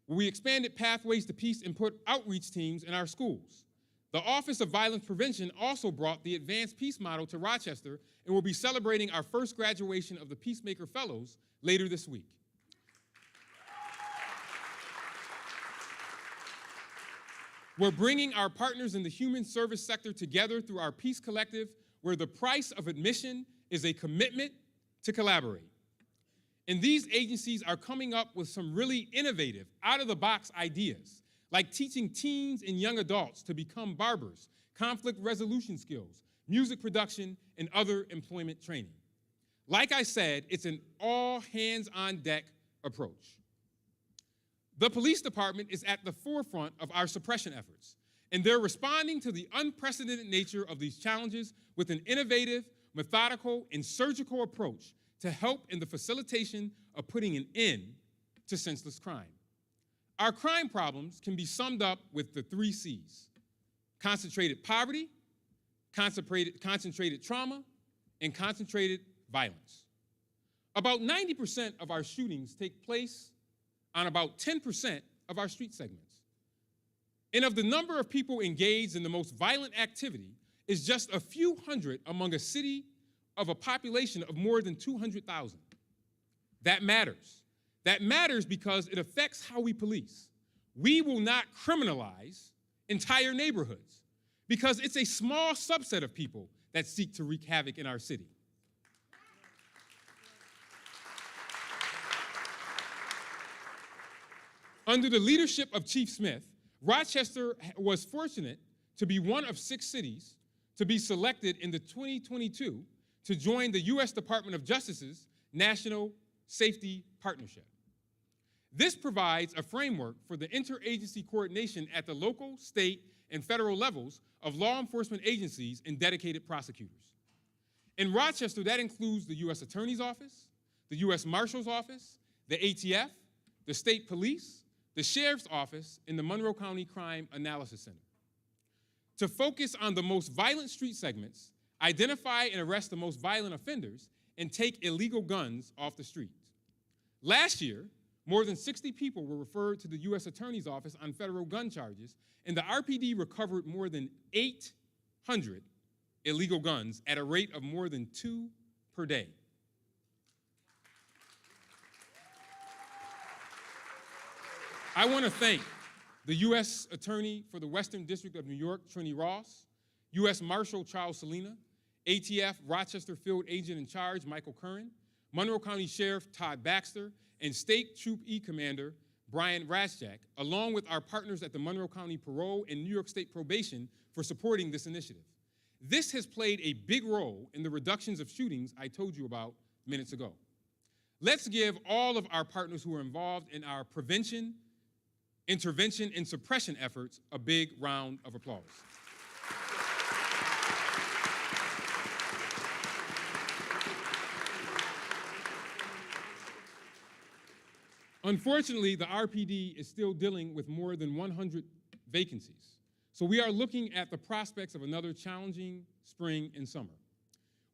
And put outreach teams in our schools. The Office of Violence Prevention also brought the Advanced Peace Model to Rochester and will be celebrating our first graduation of the Peacemaker Fellows later this week. We're bringing our partners in the human service sector together through our Peace Collective, where the price of admission is a commitment to collaborate. And these agencies are coming up with some really innovative, out-of-the-box ideas, like teaching teens and young adults to become barbers, conflict resolution skills, music production, and other employment training. Like I said, it's an all-hands-on-deck approach. The police department is at the forefront of our suppression efforts, and they're responding to the unprecedented nature of these challenges with an innovative, methodical, and surgical approach to help in the facilitation of putting an end to senseless crime. Our crime problems can be summed up with the 3 C's: concentrated poverty, concentrated trauma, and concentrated violence. About 90% of our shootings take place on about 10% of our street segments. And of the number of people engaged in the most violent activity is just a few hundred among a city of a population of more than 200,000. That matters. That matters because it affects how we police. We will not criminalize entire neighborhoods because it's a small subset of people that seek to wreak havoc in our city. Under the leadership of Chief Smith, Rochester was fortunate to be one of 6 cities to be selected in the 2022 to join the U.S. Department of Justice's National Safety Partnership. This provides a framework for the interagency coordination at the local, state, and federal levels of law enforcement agencies and dedicated prosecutors. In Rochester, that includes the U.S. Attorney's Office, the U.S. Marshal's Office, the ATF, the State Police, the Sheriff's Office, and the Monroe County Crime Analysis Center. To focus on the most violent street segments, identify and arrest the most violent offenders, and take illegal guns off the streets. Last year, more than 60 people were referred to the U.S. Attorney's Office on federal gun charges, and the RPD recovered more than 800 illegal guns at a rate of more than 2 per day. I want to thank the U.S. Attorney for the Western District of New York, Trini Ross, U.S. Marshal Charles Salina, ATF Rochester Field Agent in Charge, Michael Curran, Monroe County Sheriff Todd Baxter, and State Troop E Commander Brian Raschak, along with our partners at the Monroe County Parole and New York State Probation for supporting this initiative. This has played a big role in the reductions of shootings I told you about minutes ago. Let's give all of our partners who are involved in our prevention, intervention, and suppression efforts a big round of applause. Unfortunately, the RPD is still dealing with more than 100 vacancies. So we are looking at the prospects of another challenging spring and summer.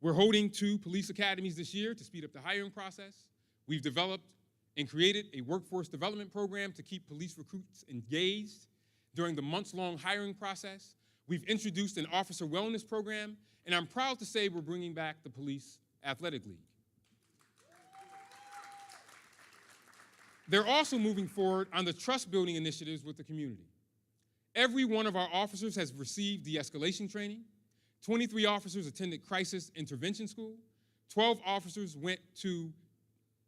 We're holding 2 police academies this year to speed up the hiring process. We've developed and created a workforce development program to keep police recruits engaged during the months-long hiring process. We've introduced an officer wellness program, and I'm proud to say we're bringing back the Police Athletic League. They're also moving forward on the trust-building initiatives with the community. Every one of our officers has received de-escalation training. 23 officers attended crisis intervention school. 12 officers went to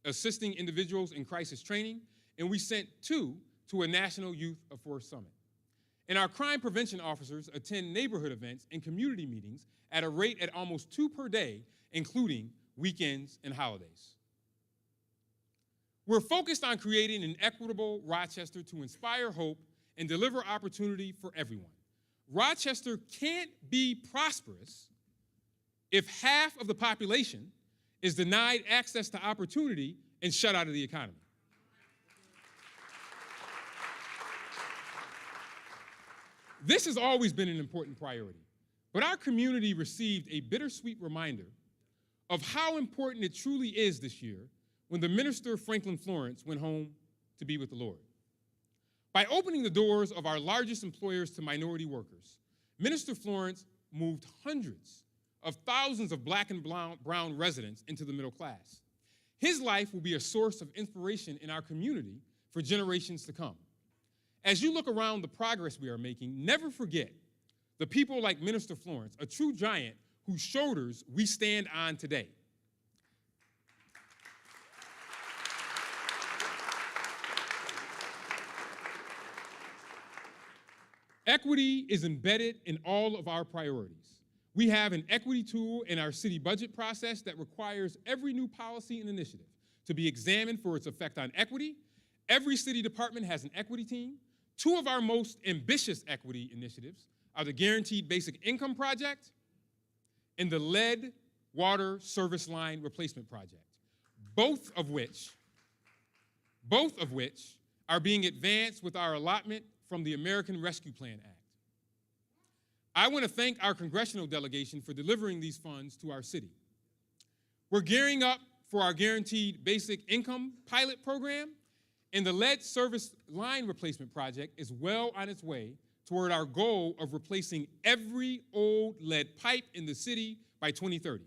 assisting individuals in crisis training, and we sent 2 to a National Youth of Force Summit. And our crime prevention officers attend neighborhood events and community meetings at a rate at almost 2 per day, including weekends and holidays. We're focused on creating an equitable Rochester to inspire hope and deliver opportunity for everyone. Rochester can't be prosperous if half of the population is denied access to opportunity and shut out of the economy. This has always been an important priority, but our community received a bittersweet reminder of how important it truly is this year when the minister, Franklin Florence, went home to be with the Lord. By opening the doors of our largest employers to minority workers, Minister Florence moved hundreds of thousands of black and brown residents into the middle class. His life will be a source of inspiration in our community for generations to come. As you look around the progress we are making, never forget the people like Minister Florence, a true giant whose shoulders we stand on today. Equity is embedded in all of our priorities. We have an equity tool in our city budget process that requires every new policy and initiative to be examined for its effect on equity. Every city department has an equity team. 2 of our most ambitious equity initiatives are the Guaranteed Basic Income Project and the Lead Water Service Line Replacement Project, both of which are being advanced with our allotment from the American Rescue Plan Act. I want to thank our congressional delegation for delivering these funds to our city. We're gearing up for our Guaranteed Basic Income pilot program, and the Lead Service Line Replacement Project is well on its way toward our goal of replacing every old lead pipe in the city by 2030.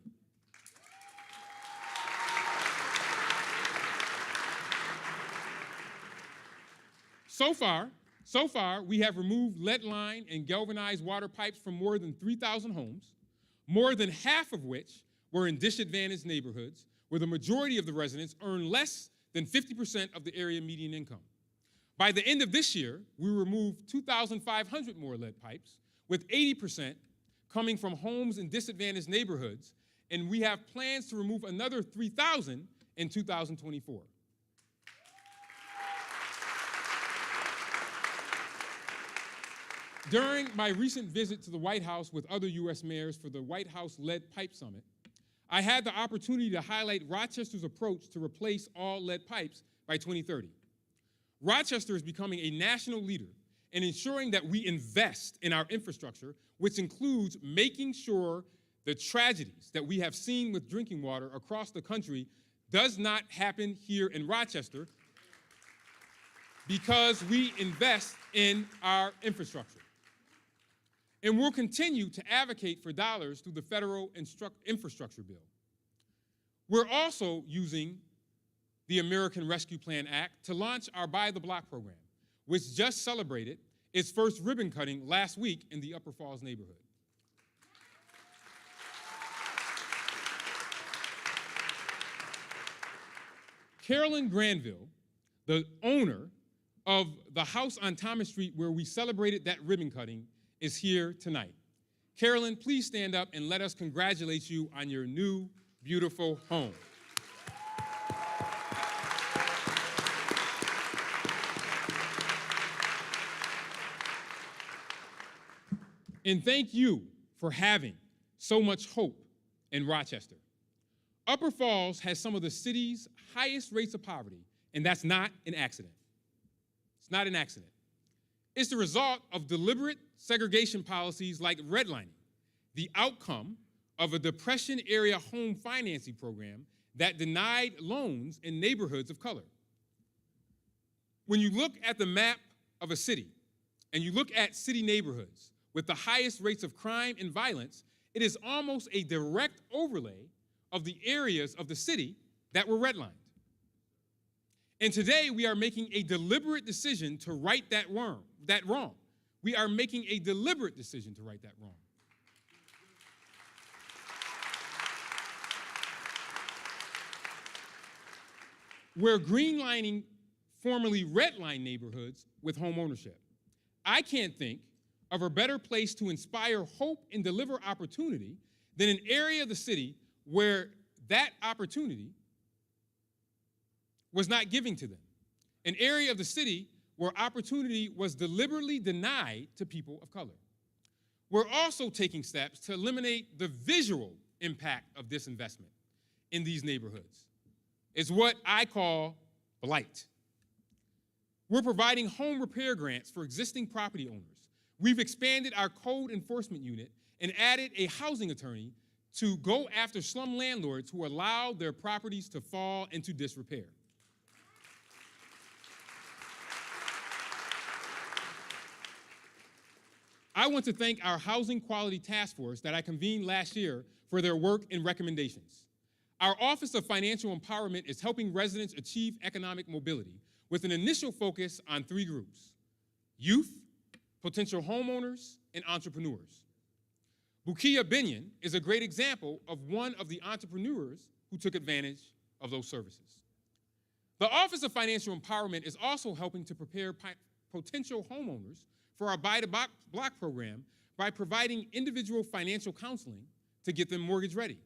So far, we have removed lead line and galvanized water pipes from more than 3,000 homes, more than half of which were in disadvantaged neighborhoods, where the majority of the residents earn less than 50% of the area median income. By the end of this year, we removed 2,500 more lead pipes, with 80% coming from homes in disadvantaged neighborhoods, and we have plans to remove another 3,000 in 2024. During my recent visit to the White House with other U.S. mayors for the White House Lead Pipe Summit, I had the opportunity to highlight Rochester's approach to replace all lead pipes by 2030. Rochester is becoming a national leader in ensuring that we invest in our infrastructure, which includes making sure the tragedies that we have seen with drinking water across the country does not happen here in Rochester, because we invest in our infrastructure. And we'll continue to advocate for dollars through the federal infrastructure bill. We're also using the American Rescue Plan Act to launch our Buy the Block program, which just celebrated its first ribbon cutting last week in the Upper Falls neighborhood. Carolyn Granville, the owner of the house on Thomas Street where we celebrated that ribbon cutting, is here tonight. Carolyn, please stand up and let us congratulate you on your new, beautiful home. And thank you for having so much hope in Rochester. Upper Falls has some of the city's highest rates of poverty, and that's not an accident. It's not an accident. It's the result of deliberate segregation policies like redlining, the outcome of a Depression-era home financing program that denied loans in neighborhoods of color. When you look at the map of a city, and you look at city neighborhoods with the highest rates of crime and violence, it is almost a direct overlay of the areas of the city that were redlined. And today, we are making a deliberate decision to right that wrong. We are making a deliberate decision to right that wrong. We're greenlining formerly redlined neighborhoods with home ownership. I can't think of a better place to inspire hope and deliver opportunity than an area of the city where that opportunity was not given to them. An area of the city where opportunity was deliberately denied to people of color. We're also taking steps to eliminate the visual impact of disinvestment in these neighborhoods. It's what I call blight. We're providing home repair grants for existing property owners. We've expanded our code enforcement unit and added a housing attorney to go after slum landlords who allow their properties to fall into disrepair. I want to thank our Housing Quality Task Force that I convened last year for their work and recommendations. Our Office of Financial Empowerment is helping residents achieve economic mobility with an initial focus on 3 groups: youth, potential homeowners, and entrepreneurs. Bukia Binyon is a great example of one of the entrepreneurs who took advantage of those services. The Office of Financial Empowerment is also helping to prepare potential homeowners for our Buy the Block program by providing individual financial counseling to get them mortgage ready.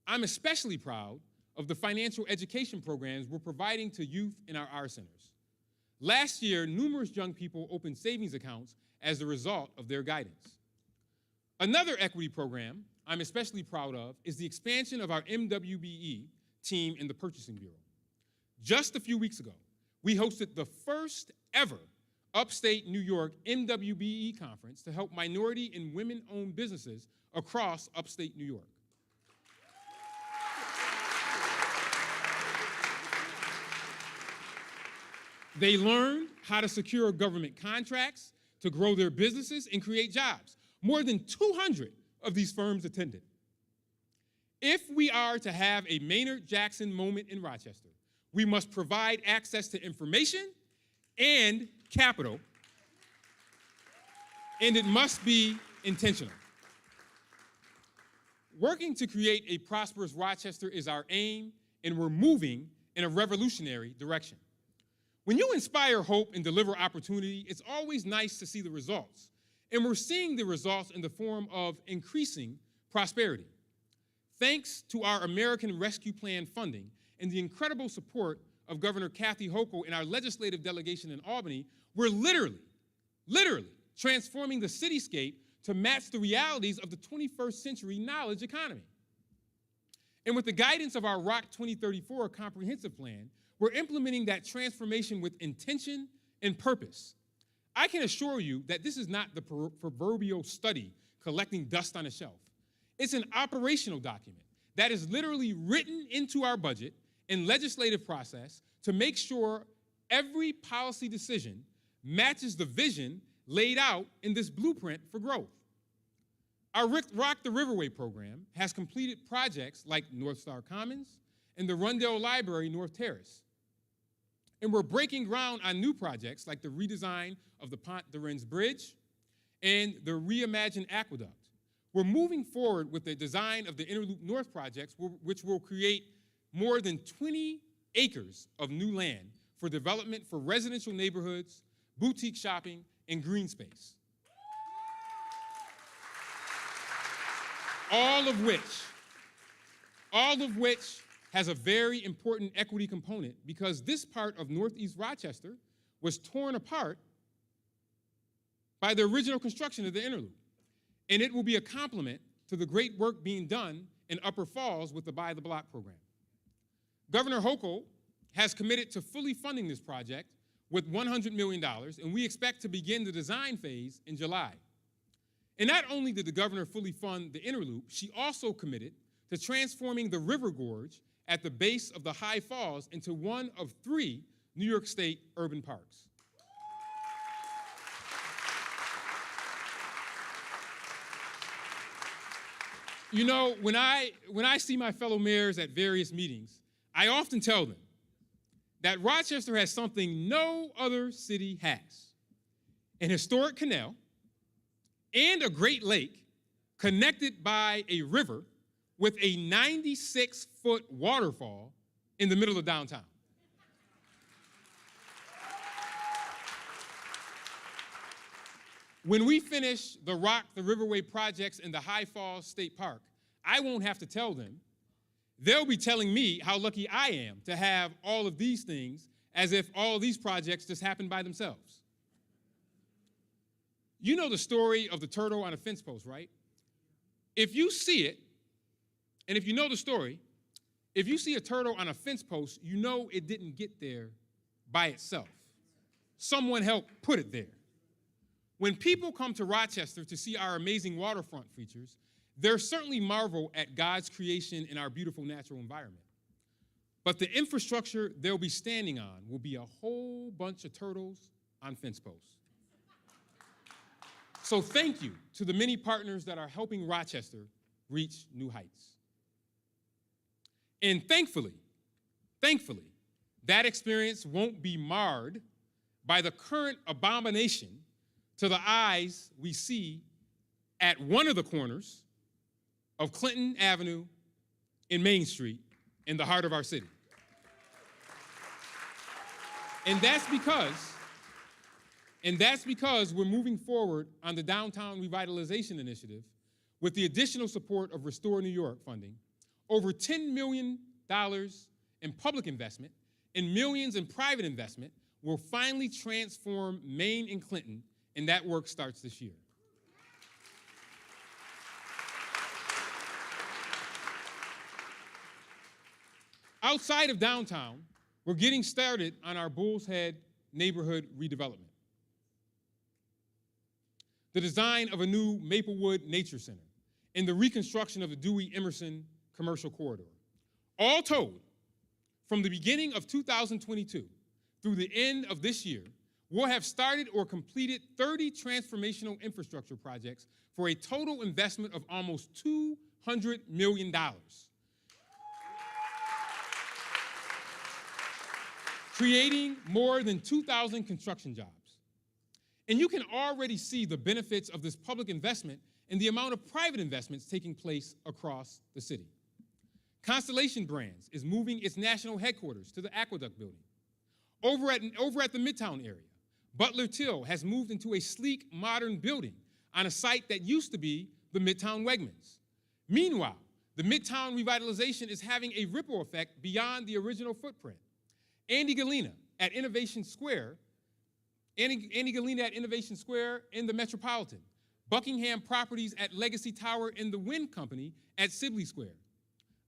I'm especially proud of the financial education programs we're providing to youth in our R centers. Last year, numerous young people opened savings accounts as a result of their guidance. Another equity program I'm especially proud of is the expansion of our MWBE team in the Purchasing Bureau. Just a few weeks ago, we hosted the first ever upstate New York MWBE conference to help minority and women-owned businesses across upstate New York. They learned how to secure government contracts, to grow their businesses and create jobs. More than 200 of these firms attended. If we are to have a Maynard Jackson moment in Rochester, we must provide access to information and capital, and it must be intentional. Working to create a prosperous Rochester is our aim, and we're moving in a revolutionary direction. When you inspire hope and deliver opportunity, it's always nice to see the results. And we're seeing the results in the form of increasing prosperity. Thanks to our American Rescue Plan funding and the incredible support of Governor Kathy Hochul and our legislative delegation in Albany, we're literally transforming the cityscape to match the realities of the 21st century knowledge economy. And with the guidance of our ROC 2034 comprehensive plan, we're implementing that transformation with intention and purpose. I can assure you that this is not the proverbial study collecting dust on a shelf. It's an operational document that is literally written into our budget and legislative process to make sure every policy decision matches the vision laid out in this blueprint for growth. Our Rock the Riverway program has completed projects like North Star Commons and the Rundell Library North Terrace. And we're breaking ground on new projects like the redesign of the Pont de Rennes Bridge and the reimagined aqueduct. We're moving forward with the design of the Interloop North projects, which will create more than 20 acres of new land for development for residential neighborhoods, boutique shopping, and green space. All of which has a very important equity component because this part of Northeast Rochester was torn apart by the original construction of the Interloop. And it will be a complement to the great work being done in Upper Falls with the Buy the Block program. Governor Hochul has committed to fully funding this project with $100 million, and we expect to begin the design phase in July. And not only did the governor fully fund the Interloop, she also committed to transforming the River Gorge at the base of the High Falls into one of 3 New York State urban parks. You know, when I see my fellow mayors at various meetings, I often tell them that Rochester has something no other city has: an historic canal and a Great Lake connected by a river with a 96-foot waterfall in the middle of downtown. When we finish the Rock the Riverway projects in the High Falls State Park, I won't have to tell them. They'll be telling me how lucky I am to have all of these things, as if all of these projects just happened by themselves. You know the story of the turtle on a fence post, right? If you see it, and if you know the story, if you see a turtle on a fence post, you know it didn't get there by itself. Someone helped put it there. When people come to Rochester to see our amazing waterfront features, they're certainly marvel at God's creation in our beautiful natural environment. But the infrastructure they'll be standing on will be a whole bunch of turtles on fence posts. So thank you to the many partners that are helping Rochester reach new heights. And thankfully, that experience won't be marred by the current abomination to the eyes we see at one of the corners of Clinton Avenue and Main Street in the heart of our city. And that's because we're moving forward on the Downtown Revitalization Initiative with the additional support of Restore New York funding, over $10 million in public investment and millions in private investment will finally transform Main and Clinton, and that work starts this year. Outside of downtown, we're getting started on our Bull's Head neighborhood redevelopment. The design of a new Maplewood Nature Center and the reconstruction of the Dewey Emerson commercial corridor. All told, from the beginning of 2022 through the end of this year, will have started or completed 30 transformational infrastructure projects for a total investment of almost $200 million. Creating more than 2,000 construction jobs. And you can already see the benefits of this public investment in the amount of private investments taking place across the city. Constellation Brands is moving its national headquarters to the Aqueduct building. Over at the Midtown area, Butler Till has moved into a sleek, modern building on a site that used to be the Midtown Wegmans. Meanwhile, the Midtown revitalization is having a ripple effect beyond the original footprint. Andy Galena at Innovation Square in the Metropolitan, Buckingham Properties at Legacy Tower in the Wynn Company at Sibley Square.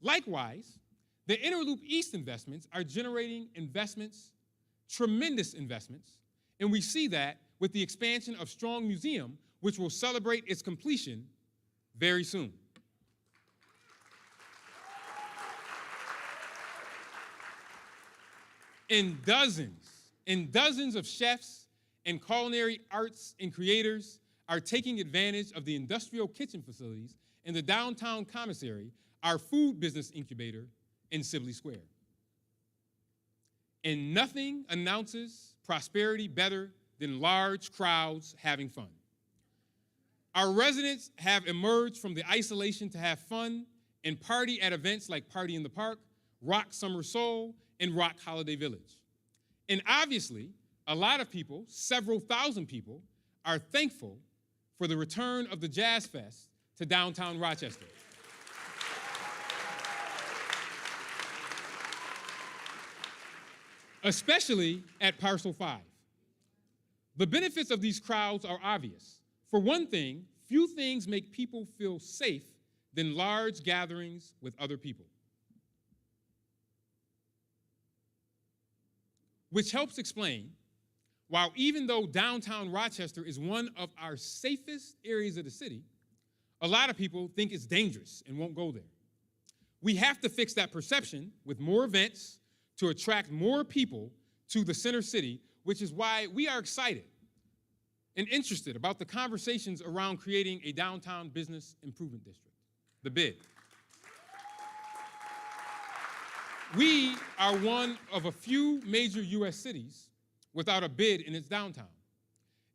Likewise, the Interloop East investments are generating investments, tremendous investments, and we see that with the expansion of Strong Museum, which will celebrate its completion very soon. And dozens of chefs and culinary arts and creators are taking advantage of the industrial kitchen facilities in the downtown commissary, our food business incubator in Sibley Square. And nothing announces prosperity better than large crowds having fun. Our residents have emerged from the isolation to have fun and party at events like Party in the Park, Rock Summer Soul, and Rock Holiday Village. And obviously, a lot of people, several thousand people, are thankful for the return of the Jazz Fest to downtown Rochester. Especially at Parcel 5. The benefits of these crowds are obvious. For one thing, few things make people feel safe than large gatherings with other people. Which helps explain why, even though downtown Rochester is one of our safest areas of the city, a lot of people think it's dangerous and won't go there. We have to fix that perception with more events to attract more people to the center city, which is why we are excited and interested about the conversations around creating a downtown business improvement district, the BID. We are one of a few major U.S. cities without a BID in its downtown.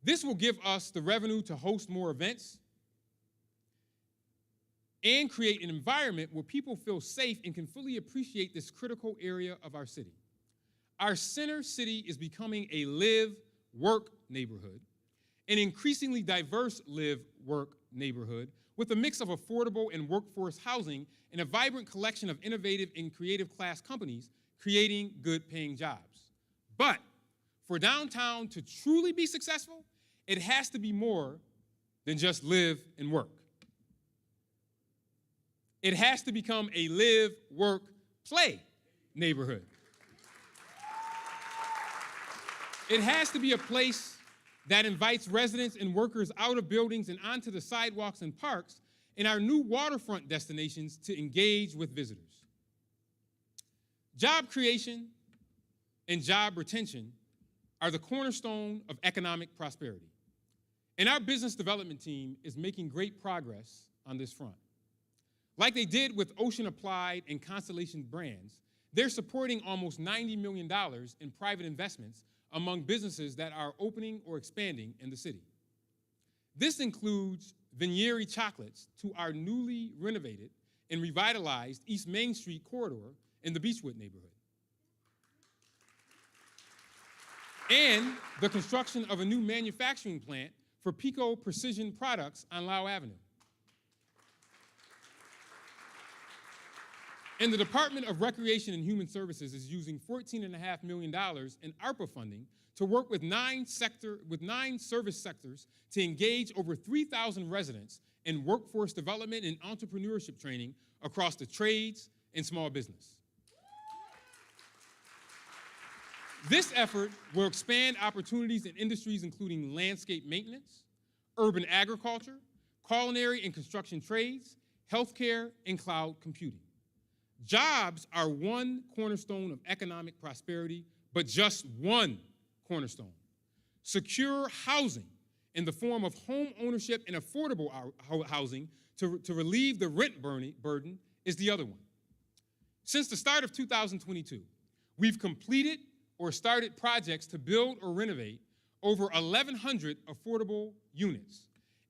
This will give us the revenue to host more events and create an environment where people feel safe and can fully appreciate this critical area of our city. Our center city is becoming a live-work neighborhood, an increasingly diverse live-work neighborhood with a mix of affordable and workforce housing and a vibrant collection of innovative and creative class companies creating good-paying jobs. But for downtown to truly be successful, it has to be more than just live and work. It has to become a live, work, play neighborhood. It has to be a place that invites residents and workers out of buildings and onto the sidewalks and parks and our new waterfront destinations to engage with visitors. Job creation and job retention are the cornerstone of economic prosperity. And our business development team is making great progress on this front. Like they did with Ocean Applied and Constellation Brands, they're supporting almost $90 million in private investments among businesses that are opening or expanding in the city. This includes Vinieri Chocolates to our newly renovated and revitalized East Main Street corridor in the Beechwood neighborhood. And the construction of a new manufacturing plant for Pico Precision Products on Lau Avenue. And the Department of Recreation and Human Services is using $14.5 million in ARPA funding to work with nine service sectors to engage over 3,000 residents in workforce development and entrepreneurship training across the trades and small business. This effort will expand opportunities in industries including landscape maintenance, urban agriculture, culinary and construction trades, healthcare, and cloud computing. Jobs are one cornerstone of economic prosperity, but just one cornerstone. secure housing in the form of home ownership and affordable housing to relieve the rent burden is the other one. Since the start of 2022, we've completed or started projects to build or renovate over 1,100 affordable units,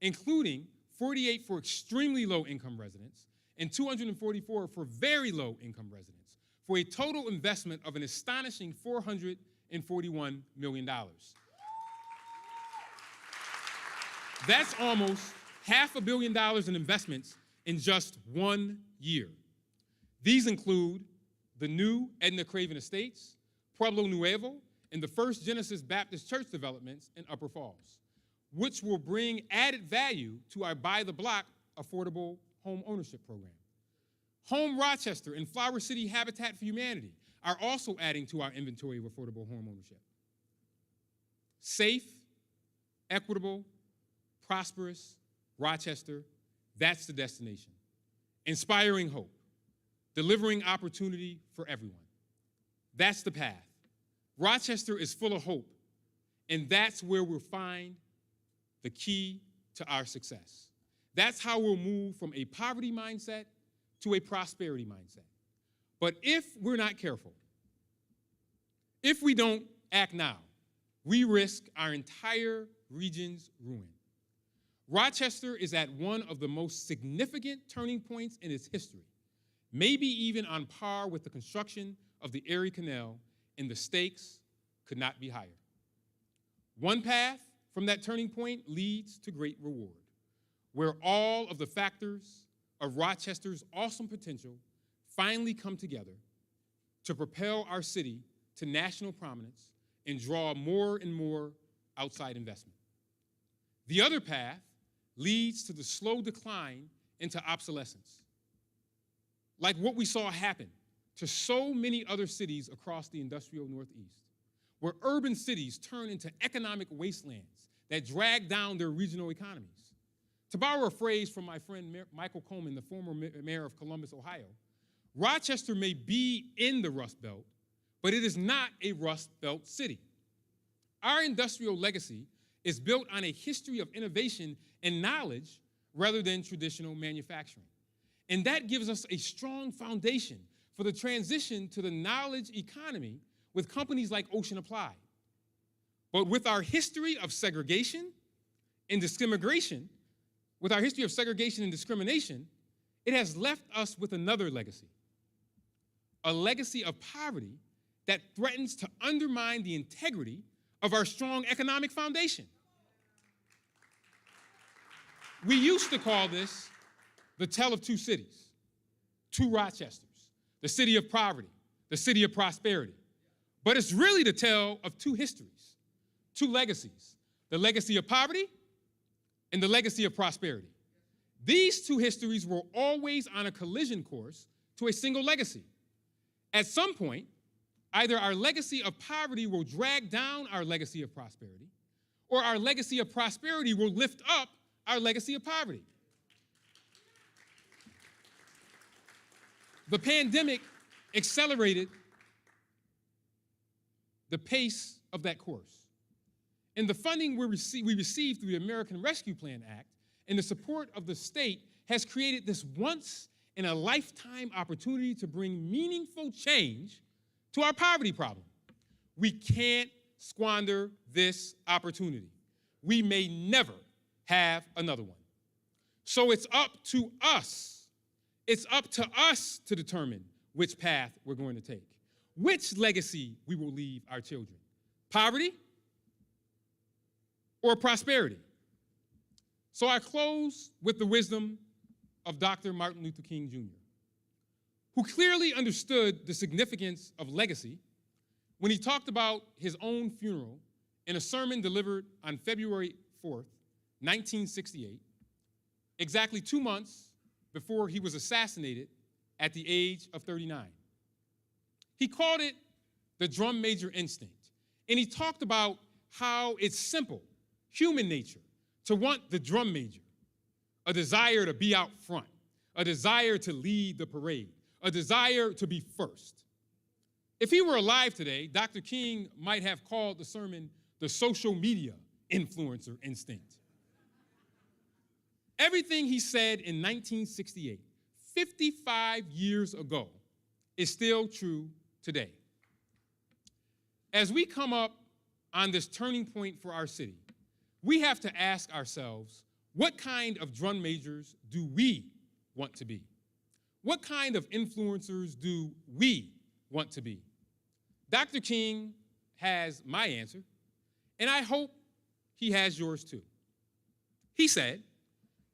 including 48 for extremely low-income residents and 244 for very low-income residents, for a total investment of an astonishing $441 million. That's almost $500 million in investments in just 1 year. These include the new Edna Craven Estates, Pueblo Nuevo, and the First Genesis Baptist Church developments in Upper Falls, which will bring added value to our by-the-block affordable home ownership program. Home Rochester and Flower City Habitat for Humanity are also adding to our inventory of affordable home ownership. Safe, equitable, prosperous Rochester, that's the destination. Inspiring hope, delivering opportunity for everyone. That's the path. Rochester is full of hope, and that's where we'll find the key to our success. That's how we'll move from a poverty mindset to a prosperity mindset. But if we're not careful, if we don't act now, we risk our entire region's ruin. Rochester is at one of the most significant turning points in its history, maybe even on par with the construction of the Erie Canal, and the stakes could not be higher. One path from that turning point leads to great reward, where all of the factors of Rochester's awesome potential finally come together to propel our city to national prominence and draw more and more outside investment. The other path leads to the slow decline into obsolescence, like what we saw happen to so many other cities across the industrial Northeast, where urban cities turn into economic wastelands that drag down their regional economies. To borrow a phrase from my friend Michael Coleman, the former mayor of Columbus, Ohio, Rochester may be in the Rust Belt, but it is not a Rust Belt city. Our industrial legacy is built on a history of innovation and knowledge rather than traditional manufacturing. And that gives us a strong foundation for the transition to the knowledge economy with companies like Ocean Applied. But with our history of segregation and discrimination, it has left us with another legacy, a legacy of poverty that threatens to undermine the integrity of our strong economic foundation. We used to call this the tale of two cities, two Rochesters, the city of poverty, the city of prosperity. But it's really the tale of two histories, two legacies, the legacy of poverty and the legacy of prosperity. These two histories were always on a collision course to a single legacy. At some point, either our legacy of poverty will drag down our legacy of prosperity, or our legacy of prosperity will lift up our legacy of poverty. The pandemic accelerated the pace of that course. And the funding we received through the American Rescue Plan Act and the support of the state has created this once-in-a-lifetime opportunity to bring meaningful change to our poverty problem. We can't squander this opportunity. We may never have another one. So it's up to us. It's up to us to determine which path we're going to take, which legacy we will leave our children, poverty or prosperity. So I close with the wisdom of Dr. Martin Luther King Jr., who clearly understood the significance of legacy when he talked about his own funeral in a sermon delivered on February 4th, 1968, exactly 2 months before he was assassinated at the age of 39. He called it the drum major instinct, and he talked about how it's simple, human nature, to want the drum major, a desire to be out front, a desire to lead the parade, a desire to be first. If he were alive today, Dr. King might have called the sermon the social media influencer instinct. Everything he said in 1968, 55 years ago, is still true today. As we come up on this turning point for our city, we have to ask ourselves, what kind of drum majors do we want to be? What kind of influencers do we want to be? Dr. King has my answer, and I hope he has yours too. He said,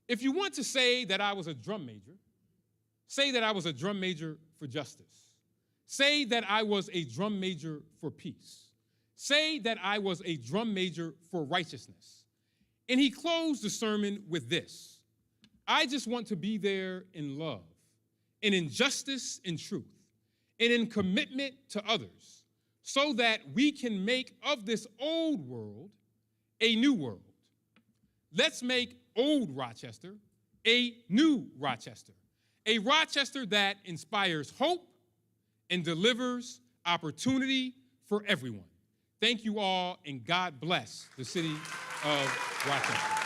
if you want to say that I was a drum major, say that I was a drum major for justice. Say that I was a drum major for peace. Say that I was a drum major for righteousness. And he closed the sermon with this: I just want to be there in love, and in justice and truth, and in commitment to others, so that we can make of this old world a new world. Let's make old Rochester a new Rochester, a Rochester that inspires hope and delivers opportunity for everyone. Thank you all, and God bless the city of Rochester.